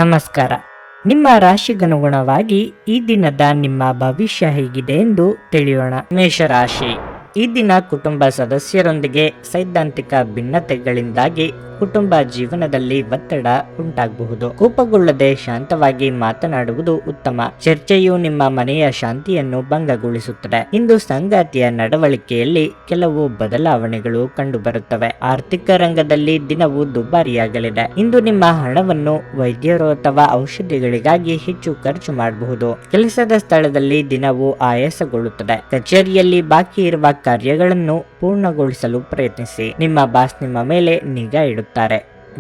ನಮಸ್ಕಾರ. ನಿಮ್ಮ ರಾಶಿಗನುಗುಣವಾಗಿ ಈ ದಿನದ ನಿಮ್ಮ ಭವಿಷ್ಯ ಹೇಗಿದೆ ಎಂದು ತಿಳಿಯೋಣ. ಮೇಷರಾಶಿ, ಈ ದಿನ ಕುಟುಂಬ ಸದಸ್ಯರೊಂದಿಗೆ ಸೈದ್ಧಾಂತಿಕ ಭಿನ್ನತೆಗಳಿಂದಾಗಿ ಕುಟುಂಬ ಜೀವನದಲ್ಲಿ ಒತ್ತಡ ಉಂಟಾಗಬಹುದು. ಕೋಪಗೊಳ್ಳದೆ ಶಾಂತವಾಗಿ ಮಾತನಾಡುವುದು ಉತ್ತಮ. ಚರ್ಚೆಯು ನಿಮ್ಮ ಮನೆಯ ಶಾಂತಿಯನ್ನು ಭಂಗಗೊಳಿಸುತ್ತದೆ. ಇಂದು ಸಂಗಾತಿಯ ನಡವಳಿಕೆಯಲ್ಲಿ ಕೆಲವು ಬದಲಾವಣೆಗಳು ಕಂಡುಬರುತ್ತವೆ. ಆರ್ಥಿಕ ರಂಗದಲ್ಲಿ ದಿನವು ದುಬಾರಿಯಾಗಲಿದೆ. ಇಂದು ನಿಮ್ಮ ಹಣವನ್ನು ವೈದ್ಯರು ಅಥವಾ ಔಷಧಿಗಳಿಗಾಗಿ ಹೆಚ್ಚು ಖರ್ಚು ಮಾಡಬಹುದು. ಕೆಲಸದ ಸ್ಥಳದಲ್ಲಿ ದಿನವು ಆಯಾಸಗೊಳ್ಳುತ್ತದೆ. ಕಚೇರಿಯಲ್ಲಿ ಬಾಕಿ ಇರುವ ಕಾರ್ಯಗಳನ್ನು ಪೂರ್ಣಗೊಳಿಸಲು ಪ್ರಯತ್ನಿಸಿ. ನಿಮ್ಮ ಬಾಸ್ ನಿಮ್ಮ ಮೇಲೆ ನಿಗಾ ಇಡುತ್ತಾರೆ.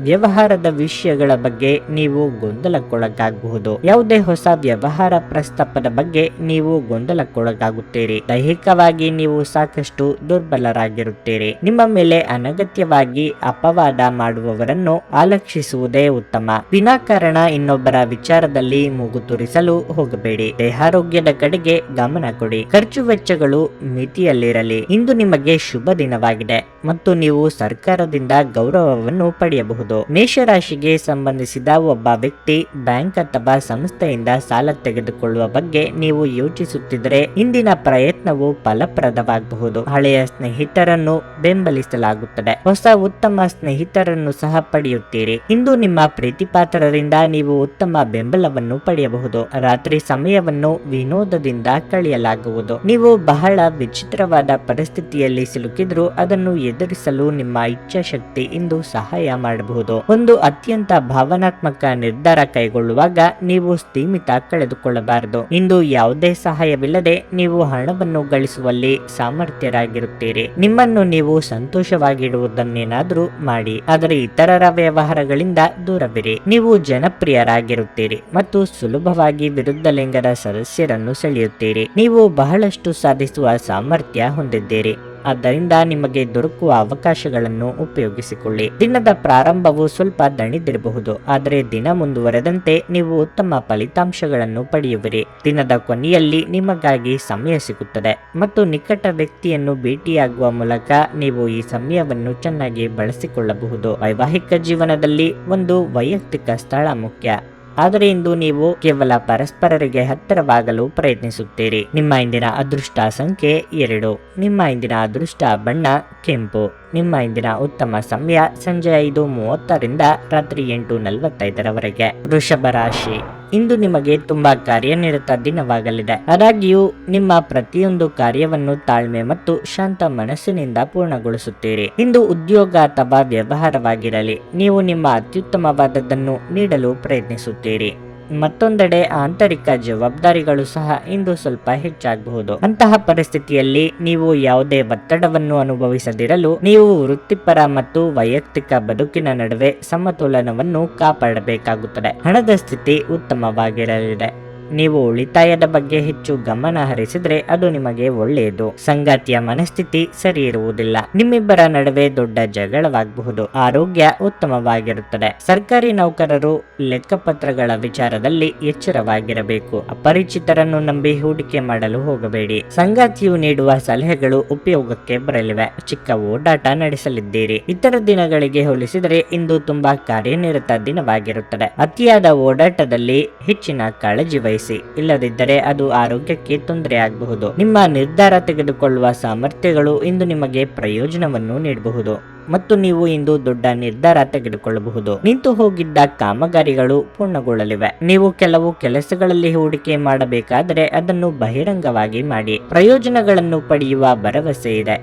ವ್ಯವಹಾರದ ವಿಷಯಗಳ ಬಗ್ಗೆ ನೀವು ಗೊಂದಲಕ್ಕೊಳಗಾಗಬಹುದು. ಯಾವುದೇ ಹೊಸ ವ್ಯವಹಾರ ಪ್ರಸ್ತಾಪದ ಬಗ್ಗೆ ನೀವು ಗೊಂದಲಕ್ಕೊಳಗಾಗುತ್ತೀರಿ. ದೈಹಿಕವಾಗಿ ನೀವು ಸಾಕಷ್ಟು ದುರ್ಬಲರಾಗಿರುತ್ತೀರಿ. ನಿಮ್ಮ ಮೇಲೆ ಅನಗತ್ಯವಾಗಿ ಅಪವಾದ ಮಾಡುವವರನ್ನು ಆಲಕ್ಷಿಸುವುದೇ ಉತ್ತಮ. ವಿನಾಕಾರಣ ಇನ್ನೊಬ್ಬರ ವಿಚಾರದಲ್ಲಿ ಮೂಗು ತೂರಿಸಲು ಹೋಗಬೇಡಿ. ದೇಹಾರೋಗ್ಯದ ಕಡೆಗೆ ಗಮನ ಕೊಡಿ. ಖರ್ಚು ವೆಚ್ಚಗಳು ಮಿತಿಯಲ್ಲಿರಲಿ. ಇಂದು ನಿಮಗೆ ಶುಭ ದಿನವಾಗಿದೆ ಮತ್ತು ನೀವು ಸರ್ಕಾರದಿಂದ ಗೌರವವನ್ನು ಪಡೆಯಬಹುದು. ಮೇಷರಾಶಿಗೆ ಸಂಬಂಧಿಸಿದ ಒಬ್ಬ ವ್ಯಕ್ತಿ ಬ್ಯಾಂಕ್ ಅಥವಾ ಸಂಸ್ಥೆಯಿಂದ ಸಾಲ ತೆಗೆದುಕೊಳ್ಳುವ ಬಗ್ಗೆ ನೀವು ಯೋಚಿಸುತ್ತಿದ್ದರೆ ಇಂದಿನ ಪ್ರಯತ್ನವು ಫಲಪ್ರದವಾಗಬಹುದು. ಹಳೆಯ ಸ್ನೇಹಿತರನ್ನು ಬೆಂಬಲಿಸಲಾಗುತ್ತದೆ. ಹೊಸ ಉತ್ತಮ ಸ್ನೇಹಿತರನ್ನು ಸಹ ಪಡೆಯುತ್ತೀರಿ. ಇಂದು ನಿಮ್ಮ ಪ್ರೀತಿಪಾತ್ರರಿಂದ ನೀವು ಉತ್ತಮ ಬೆಂಬಲವನ್ನು ಪಡೆಯಬಹುದು. ರಾತ್ರಿ ಸಮಯವನ್ನು ವಿನೋದದಿಂದ ಕಳೆಯಲಾಗುವುದು. ನೀವು ಬಹಳ ವಿಚಿತ್ರವಾದ ಪರಿಸ್ಥಿತಿಯಲ್ಲಿ ಸಿಲುಕಿದ್ರೂ ಅದನ್ನು ಎದುರಿಸಲು ನಿಮ್ಮ ಇಚ್ಛಾಶಕ್ತಿ ಇಂದು ಸಹಾಯ ಮಾಡಬಹುದು. ಒಂದು ಅತ್ಯಂತ ಭಾವನಾತ್ಮಕ ನಿರ್ಧಾರ ಕೈಗೊಳ್ಳುವಾಗ ನೀವು ಸ್ಥಿಮಿತ ಕಳೆದುಕೊಳ್ಳಬಾರದು. ಇಂದು ಯಾವುದೇ ಸಹಾಯವಿಲ್ಲದೆ ನೀವು ಹಣವನ್ನು ಗಳಿಸುವಲ್ಲಿ ಸಾಮರ್ಥ್ಯರಾಗಿರುತ್ತೀರಿ. ನಿಮ್ಮನ್ನು ನೀವು ಸಂತೋಷವಾಗಿಡುವುದನ್ನೇನಾದರೂ ಮಾಡಿ, ಆದರೆ ಇತರರ ವ್ಯವಹಾರಗಳಿಂದ ದೂರವಿರಿ. ನೀವು ಜನಪ್ರಿಯರಾಗಿರುತ್ತೀರಿ ಮತ್ತು ಸುಲಭವಾಗಿ ವಿರುದ್ಧ ಲಿಂಗದ ಸದಸ್ಯರನ್ನು ಸೆಳೆಯುತ್ತೀರಿ. ನೀವು ಬಹಳಷ್ಟು ಸಾಧಿಸುವ ಸಾಮರ್ಥ್ಯ ಹೊಂದಿದ್ದೀರಿ. ಆದ್ದರಿಂದ ನಿಮಗೆ ದೊರಕುವ ಅವಕಾಶಗಳನ್ನು ಉಪಯೋಗಿಸಿಕೊಳ್ಳಿ. ದಿನದ ಪ್ರಾರಂಭವು ಸ್ವಲ್ಪ ದಣಿದಿರಬಹುದು, ಆದರೆ ದಿನ ಮುಂದುವರೆದಂತೆ ನೀವು ಉತ್ತಮ ಫಲಿತಾಂಶಗಳನ್ನು ಪಡೆಯುವಿರಿ. ದಿನದ ಕೊನೆಯಲ್ಲಿ ನಿಮಗಾಗಿ ಸಮಯ ಸಿಗುತ್ತದೆ ಮತ್ತು ನಿಕಟ ವ್ಯಕ್ತಿಯನ್ನು ಭೇಟಿಯಾಗುವ ಮೂಲಕ ನೀವು ಈ ಸಮಯವನ್ನು ಚೆನ್ನಾಗಿ ಬಳಸಿಕೊಳ್ಳಬಹುದು. ವೈವಾಹಿಕ ಜೀವನದಲ್ಲಿ ಒಂದು ವೈಯಕ್ತಿಕ ಸ್ಥಳ ಮುಖ್ಯ, ಆದರೆ ಇಂದು ನೀವು ಕೇವಲ ಪರಸ್ಪರರಿಗೆ ಹತ್ತಿರವಾಗಲು ಪ್ರಯತ್ನಿಸುತ್ತೀರಿ. ನಿಮ್ಮ ಇಂದಿನ ಅದೃಷ್ಟ ಸಂಖ್ಯೆ 2. ನಿಮ್ಮ ಇಂದಿನ ಅದೃಷ್ಟ ಬಣ್ಣ ಕೆಂಪು. ನಿಮ್ಮ ಇಂದಿನ ಉತ್ತಮ ಸಮಯ ಸಂಜೆ 5:30ರಿಂದ ರಾತ್ರಿ 8:45ರವರೆಗೆ. ವೃಷಭ ರಾಶಿ, ಇಂದು ನಿಮಗೆ ತುಂಬಾ ಕಾರ್ಯನಿರತ ದಿನವಾಗಲಿದೆ. ಆದಾಗ್ಯೂ ನಿಮ್ಮ ಪ್ರತಿಯೊಂದು ಕಾರ್ಯವನ್ನು ತಾಳ್ಮೆ ಮತ್ತು ಶಾಂತ ಮನಸ್ಸಿನಿಂದ ಪೂರ್ಣಗೊಳಿಸುತ್ತೀರಿ. ಇಂದು ಉದ್ಯೋಗ ಅಥವಾ ವ್ಯವಹಾರವಾಗಿರಲಿ, ನೀವು ನಿಮ್ಮ ಅತ್ಯುತ್ತಮವಾದದ್ದನ್ನು ನೀಡಲು ಪ್ರಯತ್ನಿಸುತ್ತೀರಿ. ಮತ್ತೊಂದೆಡೆ ಆಂತರಿಕ ಜವಾಬ್ದಾರಿಗಳು ಸಹ ಇಂದು ಸ್ವಲ್ಪ ಹೆಚ್ಚಾಗಬಹುದು. ಅಂತಹ ಪರಿಸ್ಥಿತಿಯಲ್ಲಿ ನೀವು ಯಾವುದೇ ಒತ್ತಡವನ್ನು ಅನುಭವಿಸದಿರಲು ನೀವು ವೃತ್ತಿಪರ ಮತ್ತು ವೈಯಕ್ತಿಕ ಬದುಕಿನ ನಡುವೆ ಸಮತೋಲನವನ್ನು ಕಾಪಾಡಬೇಕಾಗುತ್ತದೆ. ಹಣದ ಸ್ಥಿತಿ ಉತ್ತಮವಾಗಿರಲಿದೆ. ನೀವು ಉಳಿತಾಯದ ಬಗ್ಗೆ ಹೆಚ್ಚು ಗಮನ ಹರಿಸಿದ್ರೆ ಅದು ನಿಮಗೆ ಒಳ್ಳೆಯದು. ಸಂಗಾತಿಯ ಮನಸ್ಥಿತಿ ಸರಿ ಇರುವುದಿಲ್ಲ. ನಿಮ್ಮಿಬ್ಬರ ನಡುವೆ ದೊಡ್ಡ ಜಗಳವಾಗಬಹುದು. ಆರೋಗ್ಯ ಉತ್ತಮವಾಗಿರುತ್ತದೆ. ಸರ್ಕಾರಿ ನೌಕರರು ಲೆಕ್ಕಪತ್ರಗಳ ವಿಚಾರದಲ್ಲಿ ಎಚ್ಚರವಾಗಿರಬೇಕು. ಅಪರಿಚಿತರನ್ನು ನಂಬಿ ಹೂಡಿಕೆ ಮಾಡಲು ಹೋಗಬೇಡಿ. ಸಂಗಾತಿಯು ನೀಡುವ ಸಲಹೆಗಳು ಉಪಯೋಗಕ್ಕೆ ಬರಲಿವೆ. ಚಿಕ್ಕ ಓಡಾಟ ನಡೆಸಲಿದ್ದೀರಿ. ಇತರ ದಿನಗಳಿಗೆ ಹೋಲಿಸಿದರೆ ಇಂದು ತುಂಬಾ ಕಾರ್ಯನಿರತ ದಿನವಾಗಿರುತ್ತದೆ. ಅತಿಯಾದ ಓಡಾಟದಲ್ಲಿ ಹೆಚ್ಚಿನ ಕಾಳಜಿ ವಹಿಸಿ, ಇಲ್ಲದಿದ್ದರೆ ಅದು ಆರೋಗ್ಯಕ್ಕೆ ತೊಂದರೆ ಆಗಬಹುದು. ನಿಮ್ಮ ನಿರ್ಧಾರ ತೆಗೆದುಕೊಳ್ಳುವ ಸಾಮರ್ಥ್ಯಗಳು ಇಂದು ನಿಮಗೆ ಪ್ರಯೋಜನವನ್ನು ನೀಡಬಹುದು ಮತ್ತು ನೀವು ಇಂದು ದೊಡ್ಡ ನಿರ್ಧಾರ ತೆಗೆದುಕೊಳ್ಳಬಹುದು. ನಿಂತು ಹೋಗಿದ್ದ ಕಾಮಗಾರಿಗಳು ಪೂರ್ಣಗೊಳ್ಳಲಿವೆ. ನೀವು ಕೆಲವು ಕೆಲಸಗಳಲ್ಲಿ ಹೂಡಿಕೆ ಮಾಡಬೇಕಾದರೆ ಅದನ್ನು ಬಹಿರಂಗವಾಗಿ ಮಾಡಿ. ಪ್ರಯೋಜನಗಳನ್ನು ಪಡೆಯುವ ಭರವಸೆ ಇದೆ.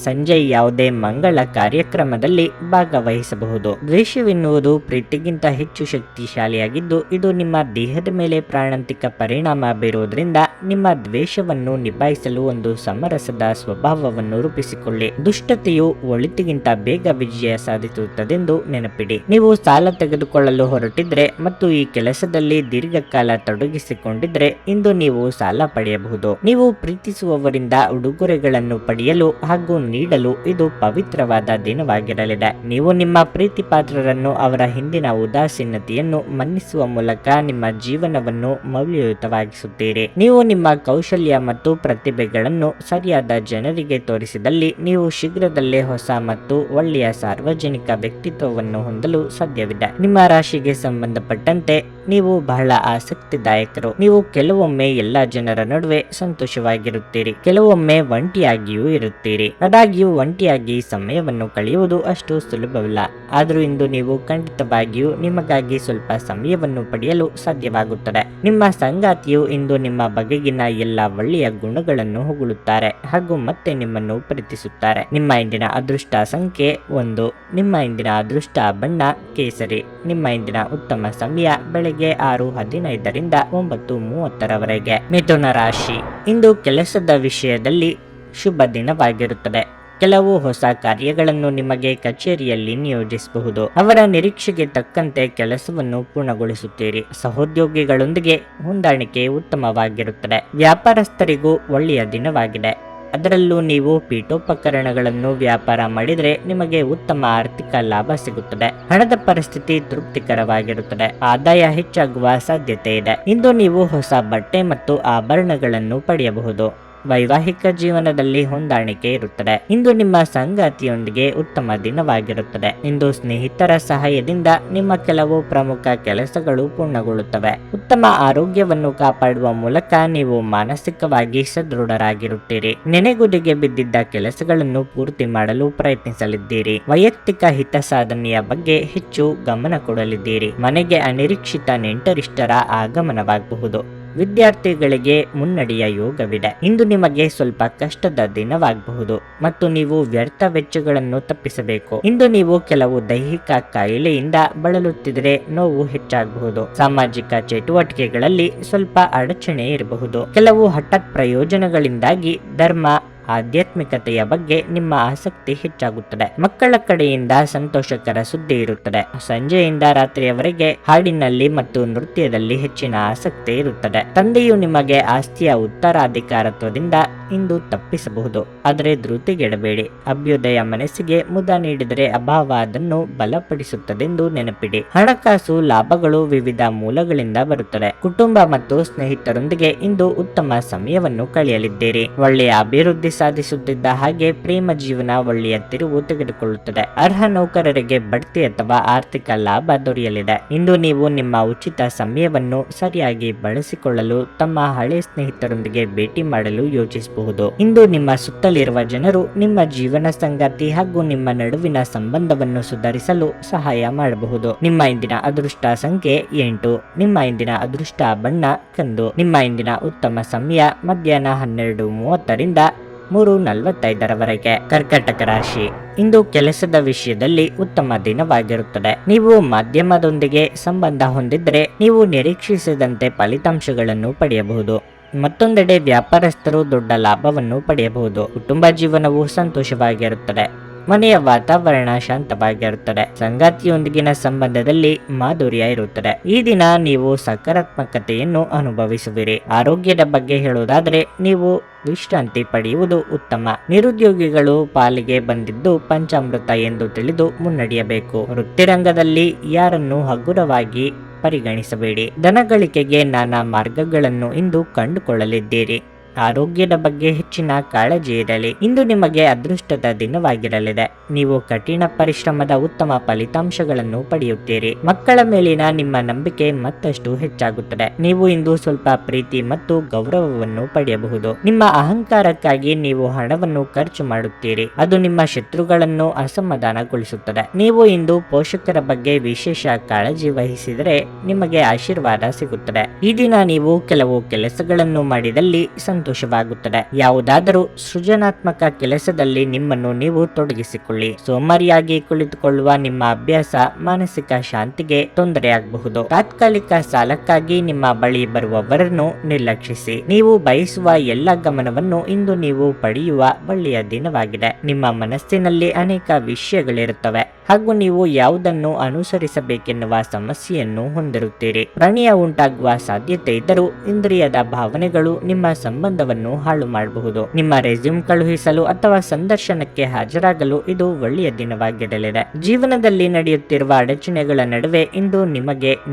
ಸಂಜೆ ಯಾವುದೇ ಮಂಗಳ ಕಾರ್ಯಕ್ರಮದಲ್ಲಿ ಭಾಗವಹಿಸಬಹುದು. ದ್ವೇಷವೆನ್ನುವುದು ಪ್ರೀತಿಗಿಂತ ಹೆಚ್ಚು ಶಕ್ತಿಶಾಲಿಯಾಗಿದ್ದು ಇದು ನಿಮ್ಮ ದೇಹದ ಮೇಲೆ ಪ್ರಾಣಾಂತಿಕ ಪರಿಣಾಮ ಬೀರುವುದರಿಂದ ನಿಮ್ಮ ದ್ವೇಷವನ್ನು ನಿಭಾಯಿಸಲು ಒಂದು ಸಮರಸದ ಸ್ವಭಾವವನ್ನು ರೂಪಿಸಿಕೊಳ್ಳಿ. ದುಷ್ಟತೆಯು ಒಳಿತಿಗಿಂತ ಬೇಗ ವಿಜಯ ಸಾಧಿಸುತ್ತದೆಂದು ನೆನಪಿಡಿ. ನೀವು ಸಾಲ ತೆಗೆದುಕೊಳ್ಳಲು ಹೊರಟಿದ್ರೆ ಮತ್ತು ಈ ಕೆಲಸದಲ್ಲಿ ದೀರ್ಘಕಾಲ ತೊಡಗಿಸಿಕೊಂಡಿದ್ರೆ ಇಂದು ನೀವು ಸಾಲ ಪಡೆಯಬಹುದು. ನೀವು ಪ್ರೀತಿಸುವವರಿಂದ ಉಡುಗೊರೆಗಳನ್ನು ಪಡೆಯಲು ಹಾಗೂ ನೀಡಲು ಇದು ಪವಿತ್ರವಾದ ದಿನವಾಗಿರಲಿದೆ. ನೀವು ನಿಮ್ಮ ಪ್ರೀತಿ ಪಾತ್ರರನ್ನು ಅವರ ಹಿಂದಿನ ಉದಾಸೀನತೆಯನ್ನು ಮನ್ನಿಸುವ ಮೂಲಕ ನಿಮ್ಮ ಜೀವನವನ್ನು ಮೌಲ್ಯಯುತವಾಗಿಸುತ್ತೀರಿ. ನೀವು ನಿಮ್ಮ ಕೌಶಲ್ಯ ಮತ್ತು ಪ್ರತಿಭೆಗಳನ್ನು ಸರಿಯಾದ ಜನರಿಗೆ ತೋರಿಸಿದಲ್ಲಿ ನೀವು ಶೀಘ್ರದಲ್ಲೇ ಹೊಸ ಮತ್ತು ಒಳ್ಳೆಯ ಸಾರ್ವಜನಿಕ ವ್ಯಕ್ತಿತ್ವವನ್ನು ಹೊಂದಲು ಸಾಧ್ಯವಿದೆ. ನಿಮ್ಮ ರಾಶಿಗೆ ಸಂಬಂಧಪಟ್ಟಂತೆ ನೀವು ಬಹಳ ಆಸಕ್ತಿದಾಯಕರು. ನೀವು ಕೆಲವೊಮ್ಮೆ ಎಲ್ಲಾ ಜನರ ನಡುವೆ ಸಂತೋಷವಾಗಿರುತ್ತೀರಿ, ಕೆಲವೊಮ್ಮೆ ಒಂಟಿಯಾಗಿಯೂ ಇರುತ್ತೀರಿ. ಆದಾಗ್ಯೂ ಒಂಟಿಯಾಗಿ ಸಮಯವನ್ನು ಕಳೆಯುವುದು ಅಷ್ಟು ಸುಲಭವಿಲ್ಲ. ಆದರೂ ಇಂದು ನೀವು ಖಂಡಿತವಾಗಿಯೂ ನಿಮಗಾಗಿ ಸ್ವಲ್ಪ ಸಮಯವನ್ನು ಪಡೆಯಲು ಸಾಧ್ಯವಾಗುತ್ತದೆ. ನಿಮ್ಮ ಸಂಗಾತಿಯು ಇಂದು ನಿಮ್ಮ ಬಗೆಗಿನ ಎಲ್ಲ ಒಳ್ಳೆಯ ಗುಣಗಳನ್ನು ಹೊಗಳುತ್ತಾರೆ ಹಾಗೂ ಮತ್ತೆ ನಿಮ್ಮನ್ನು ಪ್ರೀತಿಸುತ್ತಾರೆ. ನಿಮ್ಮ ಇಂದಿನ ಅದೃಷ್ಟ ಸಂಖ್ಯೆ 1. ನಿಮ್ಮ ಇಂದಿನ ಅದೃಷ್ಟ ಬಣ್ಣ ಕೇಸರಿ. ನಿಮ್ಮ ಇಂದಿನ ಉತ್ತಮ ಸಮಯ ಬೆಳಗ್ಗೆ 6:15 9:30 ಮಿಥುನ ರಾಶಿ. ಇಂದು ಕೆಲಸದ ವಿಷಯದಲ್ಲಿ ಶುಭ ದಿನವಾಗಿರುತ್ತದೆ. ಕೆಲವು ಹೊಸ ಕಾರ್ಯಗಳನ್ನು ನಿಮಗೆ ಕಚೇರಿಯಲ್ಲಿ ನಿಯೋಜಿಸಬಹುದು. ಅವರ ನಿರೀಕ್ಷೆಗೆ ತಕ್ಕಂತೆ ಕೆಲಸವನ್ನು ಪೂರ್ಣಗೊಳಿಸುತ್ತೀರಿ. ಸಹೋದ್ಯೋಗಿಗಳೊಂದಿಗೆ ಹೊಂದಾಣಿಕೆ ಉತ್ತಮವಾಗಿರುತ್ತದೆ. ವ್ಯಾಪಾರಸ್ಥರಿಗೂ ಒಳ್ಳೆಯ ದಿನವಾಗಿದೆ. ಅದರಲ್ಲೂ ನೀವು ಪೀಠೋಪಕರಣಗಳನ್ನು ವ್ಯಾಪಾರ ಮಾಡಿದರೆ ನಿಮಗೆ ಉತ್ತಮ ಆರ್ಥಿಕ ಲಾಭ ಸಿಗುತ್ತದೆ. ಹಣದ ಪರಿಸ್ಥಿತಿ ತೃಪ್ತಿಕರವಾಗಿರುತ್ತದೆ. ಆದಾಯ ಹೆಚ್ಚಾಗುವ ಸಾಧ್ಯತೆ ಇದೆ. ಇಂದು ನೀವು ಹೊಸ ಬಟ್ಟೆ ಮತ್ತು ಆಭರಣಗಳನ್ನು ಪಡೆಯಬಹುದು. ವೈವಾಹಿಕ ಜೀವನದಲ್ಲಿ ಹೊಂದಾಣಿಕೆ ಇರುತ್ತದೆ. ಇಂದು ನಿಮ್ಮ ಸಂಗಾತಿಯೊಂದಿಗೆ ಉತ್ತಮ ದಿನವಾಗಿರುತ್ತದೆ. ಇಂದು ಸ್ನೇಹಿತರ ಸಹಾಯದಿಂದ ನಿಮ್ಮ ಕೆಲವು ಪ್ರಮುಖ ಕೆಲಸಗಳು ಪೂರ್ಣಗೊಳ್ಳುತ್ತವೆ. ಉತ್ತಮ ಆರೋಗ್ಯವನ್ನು ಕಾಪಾಡುವ ಮೂಲಕ ನೀವು ಮಾನಸಿಕವಾಗಿ ಸದೃಢರಾಗಿರುತ್ತೀರಿ. ನೆನೆಗುದಿಗೆ ಬಿದ್ದಿದ್ದ ಕೆಲಸಗಳನ್ನು ಪೂರ್ತಿ ಮಾಡಲು ಪ್ರಯತ್ನಿಸಲಿದ್ದೀರಿ. ವೈಯಕ್ತಿಕ ಹಿತ ಸಾಧನೆಯ ಬಗ್ಗೆ ಹೆಚ್ಚು ಗಮನ ಕೊಡಲಿದ್ದೀರಿ. ಮನೆಗೆ ಅನಿರೀಕ್ಷಿತ ನೆಂಟರಿಷ್ಟರ ಆಗಮನವಾಗಬಹುದು. ವಿದ್ಯಾರ್ಥಿಗಳಿಗೆ ಮುನ್ನಡೆಯ ಯೋಗವಿದೆ. ಇಂದು ನಿಮಗೆ ಸ್ವಲ್ಪ ಕಷ್ಟದ ದಿನವಾಗಬಹುದು ಮತ್ತು ನೀವು ವ್ಯರ್ಥ ವೆಚ್ಚಗಳನ್ನು ತಪ್ಪಿಸಬೇಕು. ಇಂದು ನೀವು ಕೆಲವು ದೈಹಿಕ ಕಾಯಿಲೆಯಿಂದ ಬಳಲುತ್ತಿದ್ದರೆ ನೋವು ಹೆಚ್ಚಾಗಬಹುದು. ಸಾಮಾಜಿಕ ಚಟುವಟಿಕೆಗಳಲ್ಲಿ ಸ್ವಲ್ಪ ಅಡಚಣೆ ಇರಬಹುದು. ಕೆಲವು ಹಠಾತ್ ಪ್ರಯೋಜನಗಳಿಂದಾಗಿ ಧರ್ಮ ಆಧ್ಯಾತ್ಮಿಕತೆಯ ಬಗ್ಗೆ ನಿಮ್ಮ ಆಸಕ್ತಿ ಹೆಚ್ಚಾಗುತ್ತದೆ. ಮಕ್ಕಳ ಕಡೆಯಿಂದ ಸಂತೋಷಕರ ಸುದ್ದಿ ಇರುತ್ತದೆ. ಸಂಜೆಯಿಂದ ರಾತ್ರಿಯವರೆಗೆ ಹಾಡಿನಲ್ಲಿ ಮತ್ತು ನೃತ್ಯದಲ್ಲಿ ಹೆಚ್ಚಿನ ಆಸಕ್ತಿ ಇರುತ್ತದೆ. ತಂದೆಯು ನಿಮಗೆ ಆಸ್ತಿಯ ಉತ್ತರಾಧಿಕಾರತ್ವದಿಂದ ಇಂದು ತಪ್ಪಿಸಬಹುದು, ಆದರೆ ಧೃತಿಗೆಡಬೇಡಿ. ಅಭ್ಯುದಯ ಮನಸ್ಸಿಗೆ ಮುದ ನೀಡಿದರೆ ಅಭಾವ ಅದನ್ನು ಬಲಪಡಿಸುತ್ತದೆಂದು ನೆನಪಿಡಿ. ಹಣಕಾಸು ಲಾಭಗಳು ವಿವಿಧ ಮೂಲಗಳಿಂದ ಬರುತ್ತದೆ. ಕುಟುಂಬ ಮತ್ತು ಸ್ನೇಹಿತರೊಂದಿಗೆ ಇಂದು ಉತ್ತಮ ಸಮಯವನ್ನು ಕಳೆಯಲಿದ್ದೀರಿ. ಒಳ್ಳೆಯ ಅಭಿವೃದ್ಧಿ ಸಾಧಿಸುತ್ತಿದ್ದ ಹಾಗೆ ಪ್ರೇಮ ಜೀವನ ಒಳ್ಳೆಯ ತಿರುವು ತೆಗೆದುಕೊಳ್ಳುತ್ತದೆ. ಅರ್ಹ ನೌಕರರಿಗೆ ಬಡ್ತಿ ಅಥವಾ ಆರ್ಥಿಕ ಲಾಭ ದೊರೆಯಲಿದೆ. ಇಂದು ನೀವು ನಿಮ್ಮ ಉಚಿತ ಸಮಯವನ್ನು ಸರಿಯಾಗಿ ಬಳಸಿಕೊಳ್ಳಲು ತಮ್ಮ ಹಳೆ ಸ್ನೇಹಿತರೊಂದಿಗೆ ಭೇಟಿ ಮಾಡಲು ಯೋಚಿಸಬಹುದು. ಇಂದು ನಿಮ್ಮ ಸುತ್ತಲಿರುವ ಜನರು ನಿಮ್ಮ ಜೀವನ ಸಂಗಾತಿ ಹಾಗೂ ನಿಮ್ಮ ನಡುವಿನ ಸಂಬಂಧವನ್ನು ಸುಧಾರಿಸಲು ಸಹಾಯ ಮಾಡಬಹುದು. ನಿಮ್ಮ ಇಂದಿನ ಅದೃಷ್ಟ ಸಂಖ್ಯೆ 8. ನಿಮ್ಮ ಇಂದಿನ ಅದೃಷ್ಟ ಬಣ್ಣ ಕಂದು. ನಿಮ್ಮ ಇಂದಿನ ಉತ್ತಮ ಸಮಯ ಮಧ್ಯಾಹ್ನ 12:30 3:45 ಕರ್ಕಟಕ ರಾಶಿ. ಇಂದು ಕೆಲಸದ ವಿಷಯದಲ್ಲಿ ಉತ್ತಮ ದಿನವಾಗಿರುತ್ತದೆ. ನೀವು ಮಾಧ್ಯಮದೊಂದಿಗೆ ಸಂಬಂಧ ಹೊಂದಿದ್ರೆ ನೀವು ನಿರೀಕ್ಷಿಸಿದಂತೆ ಫಲಿತಾಂಶಗಳನ್ನು ಪಡೆಯಬಹುದು. ಮತ್ತೊಂದೆಡೆ ವ್ಯಾಪಾರಸ್ಥರು ದೊಡ್ಡ ಲಾಭವನ್ನು ಪಡೆಯಬಹುದು. ಕುಟುಂಬ ಜೀವನವು ಸಂತೋಷವಾಗಿರುತ್ತದೆ. ಮನೆಯ ವಾತಾವರಣ ಶಾಂತವಾಗಿರುತ್ತದೆ. ಸಂಗಾತಿಯೊಂದಿಗಿನ ಸಂಬಂಧದಲ್ಲಿ ಮಾಧುರ್ಯ ಇರುತ್ತದೆ. ಈ ದಿನ ನೀವು ಸಕಾರಾತ್ಮಕತೆಯನ್ನು ಅನುಭವಿಸುವಿರಿ. ಆರೋಗ್ಯದ ಬಗ್ಗೆ ಹೇಳುವುದಾದರೆ ನೀವು ವಿಶ್ರಾಂತಿ ಪಡೆಯುವುದು ಉತ್ತಮ. ನಿರುದ್ಯೋಗಿಗಳು ಪಾಲಿಗೆ ಬಂದಿದ್ದು ಪಂಚಾಮೃತ ಎಂದು ತಿಳಿದು ಮುನ್ನಡೆಯಬೇಕು. ವೃತ್ತಿರಂಗದಲ್ಲಿ ಯಾರನ್ನು ಹಗುರವಾಗಿ ಪರಿಗಣಿಸಬೇಡಿ. ಧನಗಳಿಕೆಗೆ ನಾನಾ ಮಾರ್ಗಗಳನ್ನು ಇಂದು ಕಂಡುಕೊಳ್ಳಲಿದ್ದೀರಿ. ಆರೋಗ್ಯದ ಬಗ್ಗೆ ಹೆಚ್ಚಿನ ಕಾಳಜಿ ಇರಲಿ. ಇಂದು ನಿಮಗೆ ಅದೃಷ್ಟದ ದಿನವಾಗಿರಲಿದೆ. ನೀವು ಕಠಿಣ ಪರಿಶ್ರಮದ ಉತ್ತಮ ಫಲಿತಾಂಶಗಳನ್ನು ಪಡೆಯುತ್ತೀರಿ. ಮಕ್ಕಳ ಮೇಲಿನ ನಿಮ್ಮ ನಂಬಿಕೆ ಮತ್ತಷ್ಟು ಹೆಚ್ಚಾಗುತ್ತದೆ. ನೀವು ಇಂದು ಸ್ವಲ್ಪ ಪ್ರೀತಿ ಮತ್ತು ಗೌರವವನ್ನು ಪಡೆಯಬಹುದು. ನಿಮ್ಮ ಅಹಂಕಾರಕ್ಕಾಗಿ ನೀವು ಹಣವನ್ನು ಖರ್ಚು ಮಾಡುತ್ತೀರಿ. ಅದು ನಿಮ್ಮ ಶತ್ರುಗಳನ್ನು ಅಸಮಾಧಾನಗೊಳಿಸುತ್ತದೆ. ನೀವು ಇಂದು ಪೋಷಕರ ಬಗ್ಗೆ ವಿಶೇಷ ಕಾಳಜಿ ವಹಿಸಿದರೆ ನಿಮಗೆ ಆಶೀರ್ವಾದ ಸಿಗುತ್ತದೆ. ಈ ದಿನ ನೀವು ಕೆಲವು ಕೆಲಸಗಳನ್ನು ಮಾಡಿದಲ್ಲಿ ಸಂತೋಷವಾಗುತ್ತದೆ. ಯಾವುದಾದರೂ ಸೃಜನಾತ್ಮಕ ಕೆಲಸದಲ್ಲಿ ನಿಮ್ಮನ್ನು ನೀವು ತೊಡಗಿಸಿಕೊಳ್ಳಿ. ಸೋಮಾರಿಯಾಗಿ ಕುಳಿತುಕೊಳ್ಳುವ ನಿಮ್ಮ ಅಭ್ಯಾಸ ಮಾನಸಿಕ ಶಾಂತಿಗೆ ತೊಂದರೆಯಾಗಬಹುದು. ತಾತ್ಕಾಲಿಕ ಸಾಲಕ್ಕಾಗಿ ನಿಮ್ಮ ಬಳಿ ಬರುವವರನ್ನು ನಿರ್ಲಕ್ಷಿಸಿ. ನೀವು ಬಯಸುವ ಎಲ್ಲ ಗಮನವನ್ನು ಇಂದು ನೀವು ಪಡೆಯುವ ಒಳ್ಳೆಯ ದಿನವಾಗಿದೆ. ನಿಮ್ಮ ಮನಸ್ಸಿನಲ್ಲಿ ಅನೇಕ ವಿಷಯಗಳಿರುತ್ತವೆ. ಹಾಗೂ ನೀವು ಯಾವುದನ್ನು ಅನುಸರಿಸಬೇಕೆನ್ನುವ ಸಮಸ್ಯೆಯನ್ನು ಹೊಂದಿರುತ್ತೀರಿ. ಪ್ರಣಯ ಉಂಟಾಗುವ ಸಾಧ್ಯತೆ ಇದ್ದರೂ ಇಂದ್ರಿಯದ ಭಾವನೆಗಳು ನಿಮ್ಮ ಸಂಬಂಧವನ್ನು ಹಾಳು ಮಾಡಬಹುದು. ನಿಮ್ಮ ರೆಸ್ಯೂಮ್ ಕಳುಹಿಸಲು ಅಥವಾ ಸಂದರ್ಶನಕ್ಕೆ ಹಾಜರಾಗಲು ಇದು ಒಳ್ಳೆಯ ದಿನವಾಗಿರಲಿದೆ. ಜೀವನದಲ್ಲಿ ನಡೆಯುತ್ತಿರುವ ಅಡಚಣೆಗಳ ನಡುವೆ ಇಂದು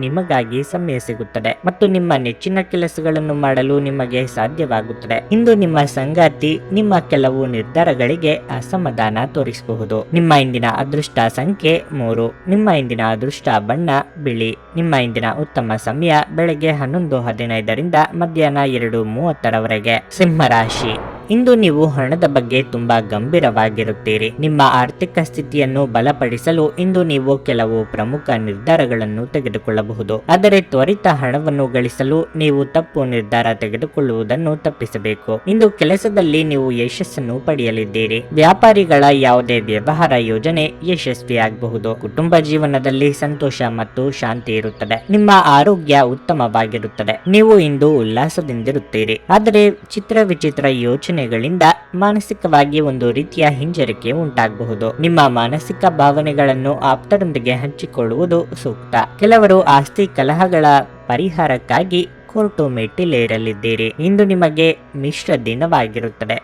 ನಿಮಗಾಗಿ ಸಮಯ ಸಿಗುತ್ತದೆ ಮತ್ತು ನಿಮ್ಮ ನೆಚ್ಚಿನ ಕೆಲಸಗಳನ್ನು ಮಾಡಲು ನಿಮಗೆ ಸಾಧ್ಯವಾಗುತ್ತದೆ. ಇಂದು ನಿಮ್ಮ ಸಂಗಾತಿ ನಿಮ್ಮ ಕೆಲವು ನಿರ್ಧಾರಗಳಿಗೆ ಅಸಮಾಧಾನ ತೋರಿಸಬಹುದು. ನಿಮ್ಮ ಇಂದಿನ ಅದೃಷ್ಟ ಸಂಖ್ಯೆ 3. ನಿಮ್ಮ ಇಂದಿನ ಅದೃಷ್ಟ ಬಣ್ಣ ಬಿಳಿ. ನಿಮ್ಮ ಇಂದಿನ ಉತ್ತಮ ಸಮಯ ಬೆಳಗ್ಗೆ 11:15 ಮಧ್ಯಾಹ್ನ 2:30 ಸಿಂಹರಾಶಿ. ಇಂದು ನೀವು ಹಣದ ಬಗ್ಗೆ ತುಂಬಾ ಗಂಭೀರವಾಗಿರುತ್ತೀರಿ. ನಿಮ್ಮ ಆರ್ಥಿಕ ಸ್ಥಿತಿಯನ್ನು ಬಲಪಡಿಸಲು ಇಂದು ನೀವು ಕೆಲವು ಪ್ರಮುಖ ನಿರ್ಧಾರಗಳನ್ನು ತೆಗೆದುಕೊಳ್ಳಬಹುದು. ಆದರೆ ತ್ವರಿತ ಹಣವನ್ನು ಗಳಿಸಲು ನೀವು ತಪ್ಪು ನಿರ್ಧಾರ ತೆಗೆದುಕೊಳ್ಳುವುದನ್ನು ತಪ್ಪಿಸಬೇಕು. ಇಂದು ಕೆಲಸದಲ್ಲಿ ನೀವು ಯಶಸ್ಸನ್ನು ಪಡೆಯಲಿದ್ದೀರಿ. ವ್ಯಾಪಾರಿಗಳ ಯಾವುದೇ ವ್ಯವಹಾರ ಯೋಜನೆ ಯಶಸ್ವಿಯಾಗಬಹುದು. ಕುಟುಂಬ ಜೀವನದಲ್ಲಿ ಸಂತೋಷ ಮತ್ತು ಶಾಂತಿ ಇರುತ್ತದೆ. ನಿಮ್ಮ ಆರೋಗ್ಯ ಉತ್ತಮವಾಗಿರುತ್ತದೆ. ನೀವು ಇಂದು ಉಲ್ಲಾಸದಿಂದಿರುತ್ತೀರಿ. ಆದರೆ ವಿಚಿತ್ರ ಯೋಚನೆಗಳಿಂದ ಮಾನಸಿಕವಾಗಿ ಒಂದು ರೀತಿಯ ಹಿಂಜರಿಕೆ ಉಂಟಾಗಬಹುದು. ನಿಮ್ಮ ಮಾನಸಿಕ ಭಾವನೆಗಳನ್ನು ಆಪ್ತರೊಂದಿಗೆ ಹಂಚಿಕೊಳ್ಳುವುದು ಸೂಕ್ತ. ಕೆಲವರು ಆಸ್ತಿ ಕಲಹಗಳ ಪರಿಹಾರಕ್ಕಾಗಿ ಕೋರ್ಟು ಮೆಟ್ಟಿಲೇರಲಿದ್ದೀರಿ. ಇಂದು ನಿಮಗೆ ಮಿಶ್ರ ದಿನವಾಗಿರುತ್ತದೆ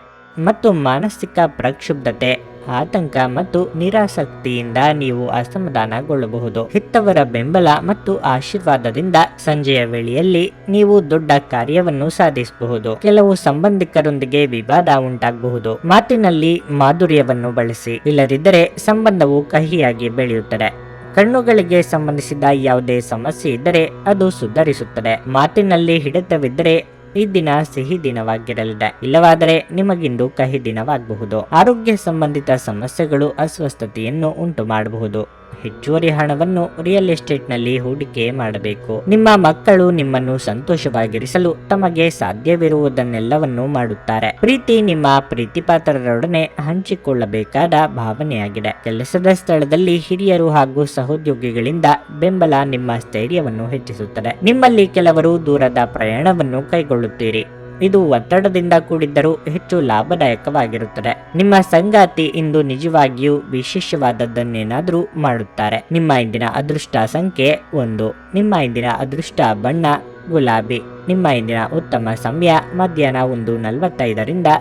ಮತ್ತು ಮಾನಸಿಕ ಪ್ರಕ್ಷುಬ್ಧತೆ, ಆತಂಕ ಮತ್ತು ನಿರಾಸಕ್ತಿಯಿಂದ ನೀವು ಅಸಮಾಧಾನಗೊಳ್ಳಬಹುದು. ಹೆತ್ತವರ ಬೆಂಬಲ ಮತ್ತು ಆಶೀರ್ವಾದದಿಂದ ಸಂಜೆಯ ವೇಳೆಯಲ್ಲಿ ನೀವು ದೊಡ್ಡ ಕಾರ್ಯವನ್ನು ಸಾಧಿಸಬಹುದು. ಕೆಲವು ಸಂಬಂಧಿಕರೊಂದಿಗೆ ವಿವಾದ ಉಂಟಾಗಬಹುದು. ಮಾತಿನಲ್ಲಿ ಮಾಧುರ್ಯವನ್ನು ಬಳಸಿ, ಇಲ್ಲದಿದ್ದರೆ ಸಂಬಂಧವು ಕಹಿಯಾಗಿ ಬೆಳೆಯುತ್ತದೆ. ಕಣ್ಣುಗಳಿಗೆ ಸಂಬಂಧಿಸಿದ ಯಾವುದೇ ಸಮಸ್ಯೆ ಇದ್ದರೆ ಅದು ಸುಧಾರಿಸುತ್ತದೆ. ಮಾತಿನಲ್ಲಿ ಹಿಡಿತವಿದ್ದರೆ ಈ ದಿನ ಸಿಹಿ ದಿನವಾಗಿರಲಿದೆ. ಇಲ್ಲವಾದರೆ ನಿಮಗಿಂದು ಕಹಿ ದಿನವಾಗಬಹುದು. ಆರೋಗ್ಯ ಸಂಬಂಧಿತ ಸಮಸ್ಯೆಗಳು ಅಸ್ವಸ್ಥತೆಯನ್ನು ಉಂಟು ಮಾಡಬಹುದು. ಹೆಚ್ಚುವರಿ ಹಣವನ್ನು ರಿಯಲ್ ಎಸ್ಟೇಟ್ ನಲ್ಲಿ ಹೂಡಿಕೆ ಮಾಡಬೇಕು. ನಿಮ್ಮ ಮಕ್ಕಳು ನಿಮ್ಮನ್ನು ಸಂತೋಷವಾಗಿರಿಸಲು ತಮಗೆ ಸಾಧ್ಯವಿರುವುದನ್ನೆಲ್ಲವನ್ನು ಮಾಡುತ್ತಾರೆ. ಪ್ರೀತಿ ನಿಮ್ಮ ಪ್ರೀತಿಪಾತ್ರರೊಡನೆ ಹಂಚಿಕೊಳ್ಳಬೇಕಾದ ಭಾವನೆಯಾಗಿದೆ. ಕೆಲಸದ ಸ್ಥಳದಲ್ಲಿ ಹಿರಿಯರು ಹಾಗೂ ಸಹೋದ್ಯೋಗಿಗಳಿಂದ ಬೆಂಬಲ ನಿಮ್ಮ ಸ್ಥೈರ್ಯವನ್ನು ಹೆಚ್ಚಿಸುತ್ತದೆ. ನಿಮ್ಮಲ್ಲಿ ಕೆಲವರು ದೂರದ ಪ್ರಯಾಣವನ್ನು ಕೈಗೊಳ್ಳುತ್ತೀರಿ. ಇದು ಒತ್ತಡದಿಂದ ಕೂಡಿದ್ದರೂ ಹೆಚ್ಚು ಲಾಭದಾಯಕವಾಗಿರುತ್ತದೆ. ನಿಮ್ಮ ಸಂಗಾತಿ ಇಂದು ನಿಜವಾಗಿಯೂ ವಿಶೇಷವಾದದ್ದನ್ನೇನಾದರೂ ಮಾಡುತ್ತಾರೆ. ನಿಮ್ಮ ಇಂದಿನ ಅದೃಷ್ಟ ಸಂಖ್ಯೆ 1. ನಿಮ್ಮ ಇಂದಿನ ಅದೃಷ್ಟ ಬಣ್ಣ ಗುಲಾಬಿ. ನಿಮ್ಮ ಇಂದಿನ ಉತ್ತಮ ಸಮಯ ಮಧ್ಯಾಹ್ನ 1:45